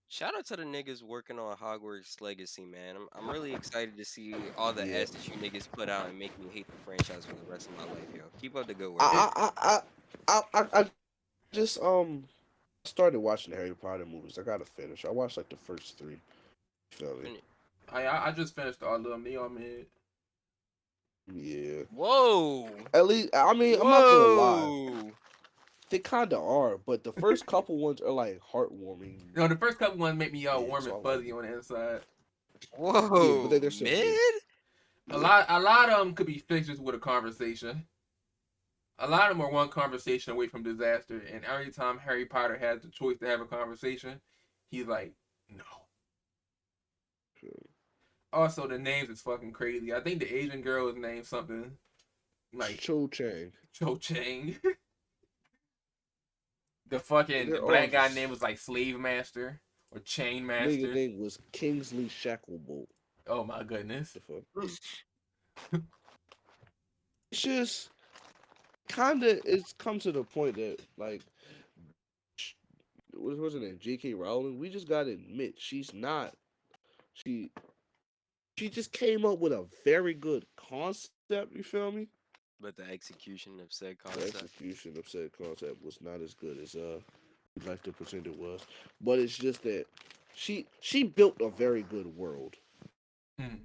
Shout out to the niggas working on Hogwarts Legacy, man. I'm really excited to see all the Yeah. S that you niggas put out and make me hate the franchise for the rest of my life, yo. Keep up the good work. I just started watching the Harry Potter movies. I gotta finish. I watched like the first 3. You feel me? I just finished all of them. They all mid. Yeah. Whoa. At least I mean I'm not gonna lie. They kinda are, but the first couple ones are like heartwarming. No, the first couple ones make me all Yeah, warm so and I like fuzzy it. on the inside. Whoa. Yeah, but they're still Mid? good. A lot of them could be fixed just with a conversation. A lot of them are one conversation away from disaster, and every time Harry Potter has the choice to have a conversation, he's like, no. Also, the names is fucking crazy. I think the Asian girl is named something like Cho Chang. Cho Chang. The fucking They're black all guy just- name was like Slave Master or Chain Nigga Master. name was Kingsley Shacklebolt. Oh my goodness. The fuck? It's just kinda it's come to the point that like what was her name? J.K. Rowling. We just gotta admit she's not. She she just came up with a very good concept. You feel me? But the execution of said The concept. execution of said concept was not as good as we'd like to pretend it was. But it's just that she built a very good world. Hmm.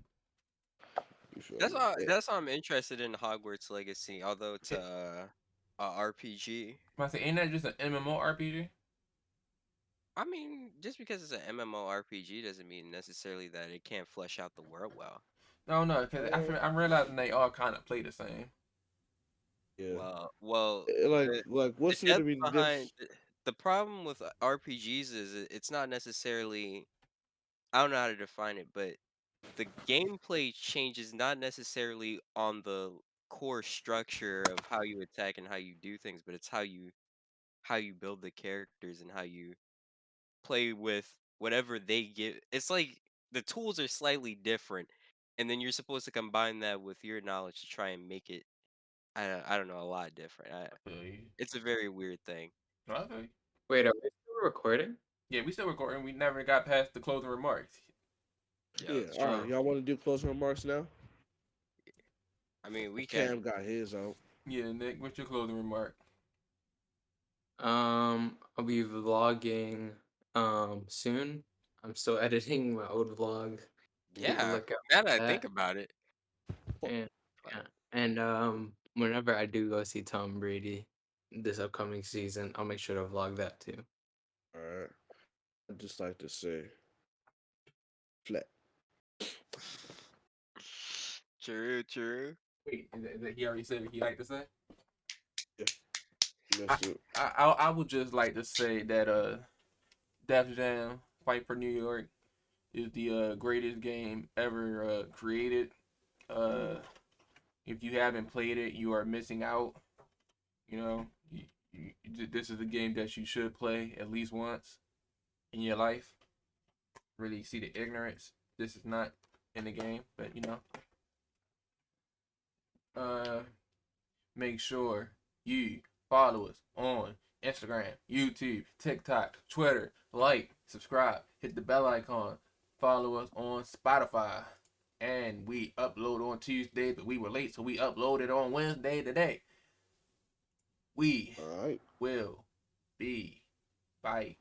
You feel That's me? why that's why I'm interested in Hogwarts Legacy, although it's a RPG. I say, ain't that just an MMORPG? I mean, just because it's an MMORPG doesn't mean necessarily that it can't flesh out the world well. No, because I'm realizing they all kind of play the same. Yeah. Well, Like the what's gonna depth be the behind difference? the problem with RPGs is it's not necessarily, I don't know how to define it, but the gameplay changes not necessarily on the core structure of how you attack and how you do things, but it's how you build the characters and how you play with whatever they give. It's like the tools are slightly different, and then you're supposed to combine that with your knowledge to try and make it. I don't know, a lot different. I feel you. It's a very weird thing. No, I feel you. Wait, are we still recording? Yeah, we still recording. We never got past the closing remarks. Yeah, Yeah. that's All true. right. Y'all want to do closing remarks now? I mean, we can. Cam got his out. Yeah, Nick, what's your closing remark? I'll be vlogging soon. I'm still editing my old vlog. Keep a Yeah, lookout now for that I think that. about it. And yeah, and whenever I do go see Tom Brady this upcoming season, I'll make sure to vlog that too. All right. I'd just like to say flat. True, true. Wait, is that he already said what he like to say? Yeah. I, That's it. I would just like to say that Def Jam Fight for New York is the greatest game ever created. Uh, if you haven't played it, you are missing out. You know, this is a game that you should play at least once in your life. Really see the ignorance. This is not in the game, but uh, make sure you follow us on Instagram, YouTube, TikTok, Twitter. Like, subscribe, hit the bell icon. Follow us on Spotify. And we upload on Tuesday, but we were late, so we uploaded on Wednesday today. We All right. will be back.